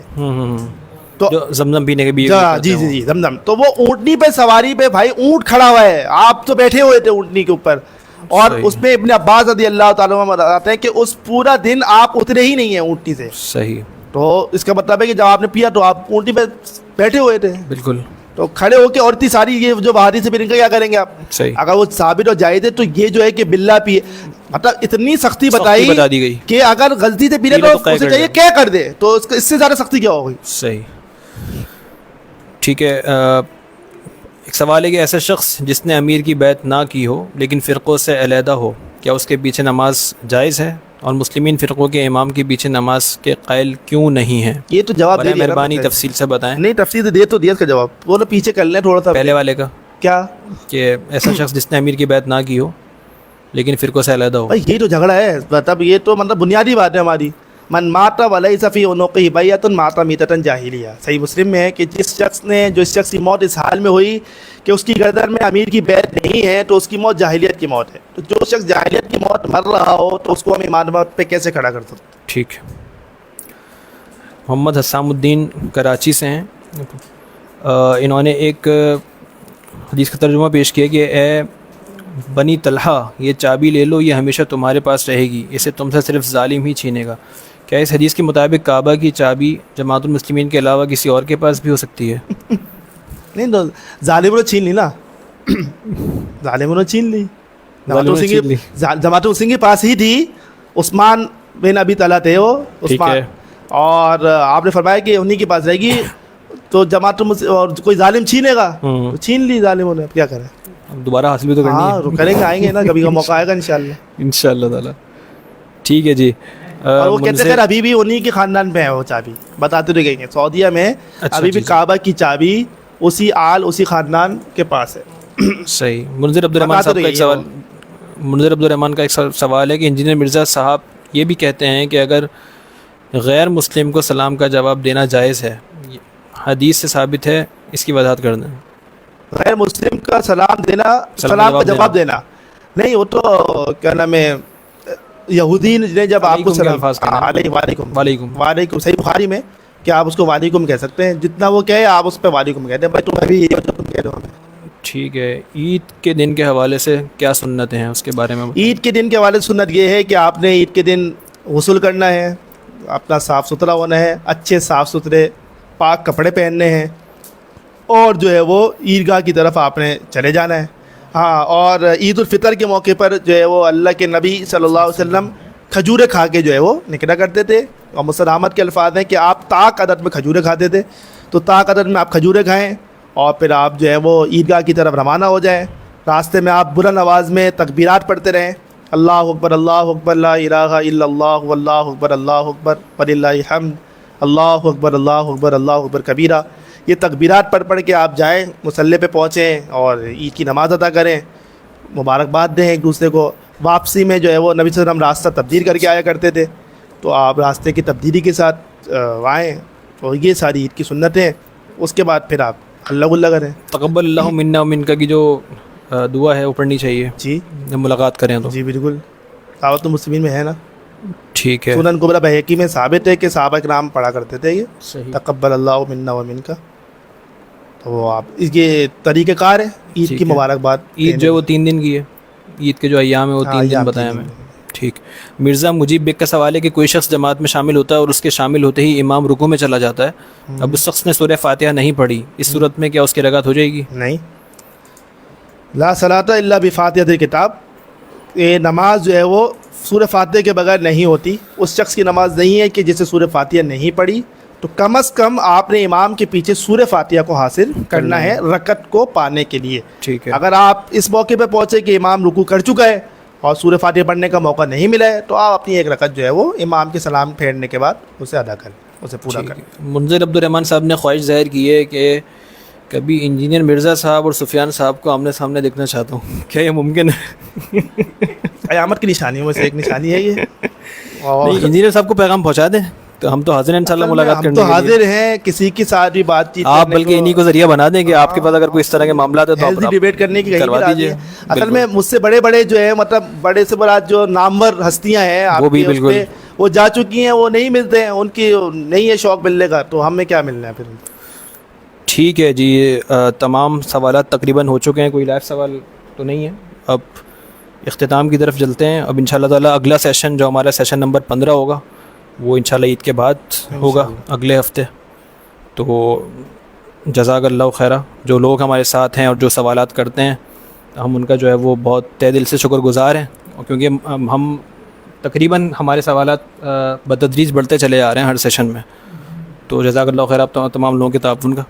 Speaker 2: تو
Speaker 1: زمزم پینے کے بھی
Speaker 2: جی زمزم, تو وہ اونٹنی پہ سواری پہ بھائی اونٹ کھڑا ہوا ہے, آپ تو بیٹھے ہوئے تھے اونٹنی کے اوپر, اور اس میں ابن عباس رضی اللہ تعالیٰ عنہ بتاتے ہیں کہ اس پورا دن آپ اترے ہی نہیں ہیں اونٹنی سے.
Speaker 1: صحیح.
Speaker 2: تو اس کا مطلب ہے کہ جب آپ نے پیا تو آپ اونٹنی پہ بیٹھے ہوئے تھے.
Speaker 1: بالکل.
Speaker 2: تو کھڑے ہو کے اور اتنی ساری یہ جو بہاری سے پھر کیا کریں گے آپ. صحیح. اگر وہ ثابت اور جائز ہے تو یہ جو ہے کہ بلّہ پیے, مطلب اتنی سختی بتا دی گئی کہ اگر غلطی سے پی لے تو اسے چاہیے کیا کر دے, تو اس سے زیادہ سختی کیا ہوگی.
Speaker 1: صحیح. ٹھیک ہے. ایک سوال ہے کہ ایسا شخص جس نے امیر کی بیعت نہ کی ہو لیکن فرقوں سے علیحدہ ہو, کیا اس کے پیچھے نماز جائز ہے, اور مسلمین فرقوں کے امام کے پیچھے نماز کے قائل کیوں نہیں ہیں؟
Speaker 2: یہ تو جواب دے دیا,
Speaker 1: مہربانی تفصیل سے بتائیں.
Speaker 2: نہیں تفصیل سے دے اس کا جواب, وہ لوگ پیچھے کر لیں تھوڑا سا
Speaker 1: پہلے والے کا.
Speaker 2: کیا
Speaker 1: کہ ایسا شخص جس نے امیر کی بیعت نہ کی ہو لیکن فرقوں سے علیحدہ ہو.
Speaker 2: یہ تو جھگڑا ہے, مطلب یہ تو مطلب بنیادی بات ہے ہماری. من ماتا ولیس فی عنقہ بیعۃ ماتا میتۃ جاہلیہ. صحیح مسلم میں ہے کہ جس شخص کی موت اس حال میں ہوئی کہ اس کی گردن میں امیر کی بیعت نہیں ہے تو اس کی موت جاہلیت کی موت ہے. تو جو شخص جاہلیت کی موت مر رہا ہو تو اس کو ہم ایمان پہ کیسے کھڑا کر سکتے.
Speaker 1: ٹھیک ہے. محمد حسام الدین کراچی سے ہیں. انہوں نے ایک حدیث کا ترجمہ پیش کیا کہ اے بنی طلحہ, یہ چابی لے لو, یہ ہمیشہ تمہارے پاس رہے گی, اسے تم سے صرف ظالم ہی چھینے گا. کیا اس حدیث کے مطابق کعبہ کی چابی جماعت المسلمین کے علاوہ کسی اور کے پاس بھی ہو سکتی ہے؟
Speaker 2: نہیں, تو ظالموں نے چھین لی نا, ظالموں نے چھین لی. جماعت المسلمین کے پاس ہی تھی, عثمان بن ابی طلحہ تھے وہ عثمان, اور آپ نے فرمایا کہ انہی کے پاس رہے گی, تو جماعت اور کوئی ظالم چھینے گا, چھین لی ظالموں نے, اب کیا کریں.
Speaker 1: دوبارہ حاصل بھی تو کرنی ہے.
Speaker 2: ہاں کریں گے, آئیں گے نا, کبھی کا موقع آئے گا انشاءاللہ
Speaker 1: تعالی. ٹھیک ہے جی.
Speaker 2: اور وہ کہتے ہیں ابھی بھی انہی کے خاندان پہ ہے وہ چابی, بتاتے رہ گئے سعودیہ میں ابھی بھی کعبہ کی چابی اسی اسی خاندان کے پاس ہے.
Speaker 1: صحیح. منظر عبد الرحمن صاحب کا ایک سوال, منظر عبد الرحمن کا ایک سوال ہے کہ انجینئر مرزا صاحب یہ بھی کہتے ہیں کہ اگر غیر مسلم کو سلام کا جواب دینا جائز ہے, حدیث سے ثابت ہے, اس کی وضاحت کر دیں.
Speaker 2: غیر مسلم کا سلام دینا, سلام کا جواب دینا نہیں, وہ تو کیا نام ہے, یہودی نے جب آپ کو سلام وعلیکم, صحیح بخاری میں کہ آپ اس کو وعلیکم کہہ سکتے ہیں, جتنا وہ کہے آپ اس پہ وعلیکم کہتے ہیں, بھائی تم ابھی یہ تم کہہ دو ہمیں.
Speaker 1: ٹھیک ہے. عید کے دن کے حوالے سے کیا سنتیں ہیں اس کے بارے میں؟
Speaker 2: عید کے دن کے حوالے سے سنت یہ ہے کہ آپ نے عید کے دن غسل کرنا ہے, اپنا صاف ستھرا ہونا ہے, اچھے صاف ستھرے پاک کپڑے پہننے ہیں, اور جو ہے وہ عیدگاہ کی طرف آپ نے چلے جانا ہے. ہاں, اور عید الفطر کے موقع پر جو ہے وہ اللہ کے نبی صلی اللہ علیہ وسلم کھجوریں کھا کے جو ہے وہ نکلا کرتے تھے, اور مسعود احمد کے الفاظ ہیں کہ آپ طاق عدد میں کھجوریں کھاتے تھے, تو طاق عدد میں آپ کھجوریں کھائیں اور پھر آپ جو ہے وہ عیدگاہ کی طرف روانہ ہو جائیں. راستے میں آپ بلند آواز میں تکبیرات پڑھتے رہیں, اللہ اکبر لا الہ الا اللہ واللہ اکبر اللہ اکبر وللہ الحمد اللہ اکبر اللہ اکبر اللہ اکبر کبیرہ، یہ تکبیرات پڑھ پڑھ کے آپ جائیں مصلی پہ پہنچیں اور عید کی نماز ادا کریں، مبارکباد دیں ایک دوسرے کو۔ واپسی میں جو ہے وہ نبی صلی اللہ علیہ وسلم راستہ تبدیل کر کے آیا کرتے تھے، تو آپ راستے کی تبدیلی کے ساتھ آئیں، تو یہ ساری عید کی سنتیں، اس کے بعد پھر آپ اللہ اللہ کریں۔
Speaker 1: تقبل اللہ منا و منکا کی جو دعا ہے وہ پڑھنی چاہیے
Speaker 2: جی
Speaker 1: جب ملاقات کریں تو؟
Speaker 2: جی بالکل، دعوت المسلمین میں ہے نا،
Speaker 1: ٹھیک ہے،
Speaker 2: سنن کبریٰ بہقی میں ثابت ہے کہ صحابہ کرام پڑھا کرتے تھے یہ
Speaker 1: صحیح،
Speaker 2: تقبل اللہ منا و منکا۔ تو وہ آپ یہ طریقہ کار ہے عید
Speaker 1: ٹھیک
Speaker 2: کی
Speaker 1: ہے۔
Speaker 2: مبارکباد۔
Speaker 1: عید جو ہے وہ 3 دن کی ہے، عید کے جو ایام ہے وہ 3 دن بتائیں ہمیں، ٹھیک۔ مرزا مجیب بیگ کا سوال ہے کہ کوئی شخص جماعت میں شامل ہوتا ہے اور اس کے شامل ہوتے ہی امام رکوع میں چلا جاتا ہے، اب اس شخص نے سورہ فاتحہ نہیں پڑھی، اس صورت میں کیا اس کی رکعت ہو جائے گی؟
Speaker 2: نہیں، لا صلاۃ الا بفاتحۃ الکتاب، یہ نماز جو ہے وہ سورہ فاتحہ کے بغیر نہیں ہوتی۔ اس شخص کی نماز نہیں ہے کہ جسے سورہ فاتحہ نہیں پڑھی، تو کم از کم آپ نے امام کے پیچھے سورہ فاتحہ کو حاصل کرنا ہے رکعت کو پانے کے لیے۔
Speaker 1: ٹھیک ہے،
Speaker 2: اگر آپ اس موقع پہ پہنچے کہ امام رکوع کر چکا ہے اور سورہ فاتحہ پڑھنے کا موقع نہیں ملا ہے، تو آپ اپنی ایک رکعت جو ہے وہ امام کے سلام پھیرنے کے بعد اسے ادا کریں، اسے پورا کریں۔
Speaker 1: منظر عبد الرحمن صاحب نے خواہش ظاہر کی ہے کہ کبھی انجینئر مرزا صاحب اور سفیان صاحب کو آمنے سامنے دیکھنا چاہتا ہوں، کیا یہ ممکن ہے؟
Speaker 2: قیامت کی نشانیوں میں سے ایک نشانی ہے یہ۔ اور
Speaker 1: نہیں، انجینئر صاحب کو پیغام پہنچا دیں تو ہم تو حاضر ہیں انشاءاللہ ملاقات
Speaker 2: ہم
Speaker 1: کرنے
Speaker 2: تو
Speaker 1: کے لیے۔
Speaker 2: حاضر ہیں کسی کی ساتھ بھی بات چیت
Speaker 1: آپ
Speaker 2: کرنے
Speaker 1: بلکہ
Speaker 2: کو،
Speaker 1: انہی کو ذریعہ بنا دیں کہ آپ کے پاس اگر کوئی اس طرح کے معاملات ہیں تو
Speaker 2: ہیلتھی
Speaker 1: آپ
Speaker 2: ڈیبیٹ کرنے کی کہیں
Speaker 1: کروا
Speaker 2: بھی راضی
Speaker 1: دیجیے۔
Speaker 2: ہیں۔ اصل میں مجھ سے بڑے بڑے جو ہے مطلب بڑے سے بڑا جو نامور ہستیاں ہیں آپ
Speaker 1: وہ بھی
Speaker 2: کے اس
Speaker 1: بالکل
Speaker 2: پہ، وہ جا چکی ہیں، وہ نہیں ملتے ہیں، ان کی نہیں ہے شوق ملنے کا، تو ہمیں کیا ملنا ہے پھر۔
Speaker 1: ٹھیک ہے جی، تمام سوالات تقریباً ہو چکے ہیں، کوئی لائیو سوال تو نہیں ہے، اب اختتام کی طرف چلتے ہیں۔ اب انشاءاللہ تعالیٰ اگلا سیشن جو ہمارا سیشن نمبر 15 ہوگا وہ انشاءاللہ عید کے بعد ہوگا، اگلے ہفتے۔ تو جزاک اللہ خیرہ، جو لوگ ہمارے ساتھ ہیں اور جو سوالات کرتے ہیں ہم ان کا جو ہے وہ بہت تہ دل سے شکر گزار ہیں، کیونکہ ہم تقریباً ہمارے سوالات بتدریج بڑھتے چلے آ رہے ہیں ہر سیشن میں، تو جزاک اللہ خیر آپ تمام لوگوں کے تعاون کا۔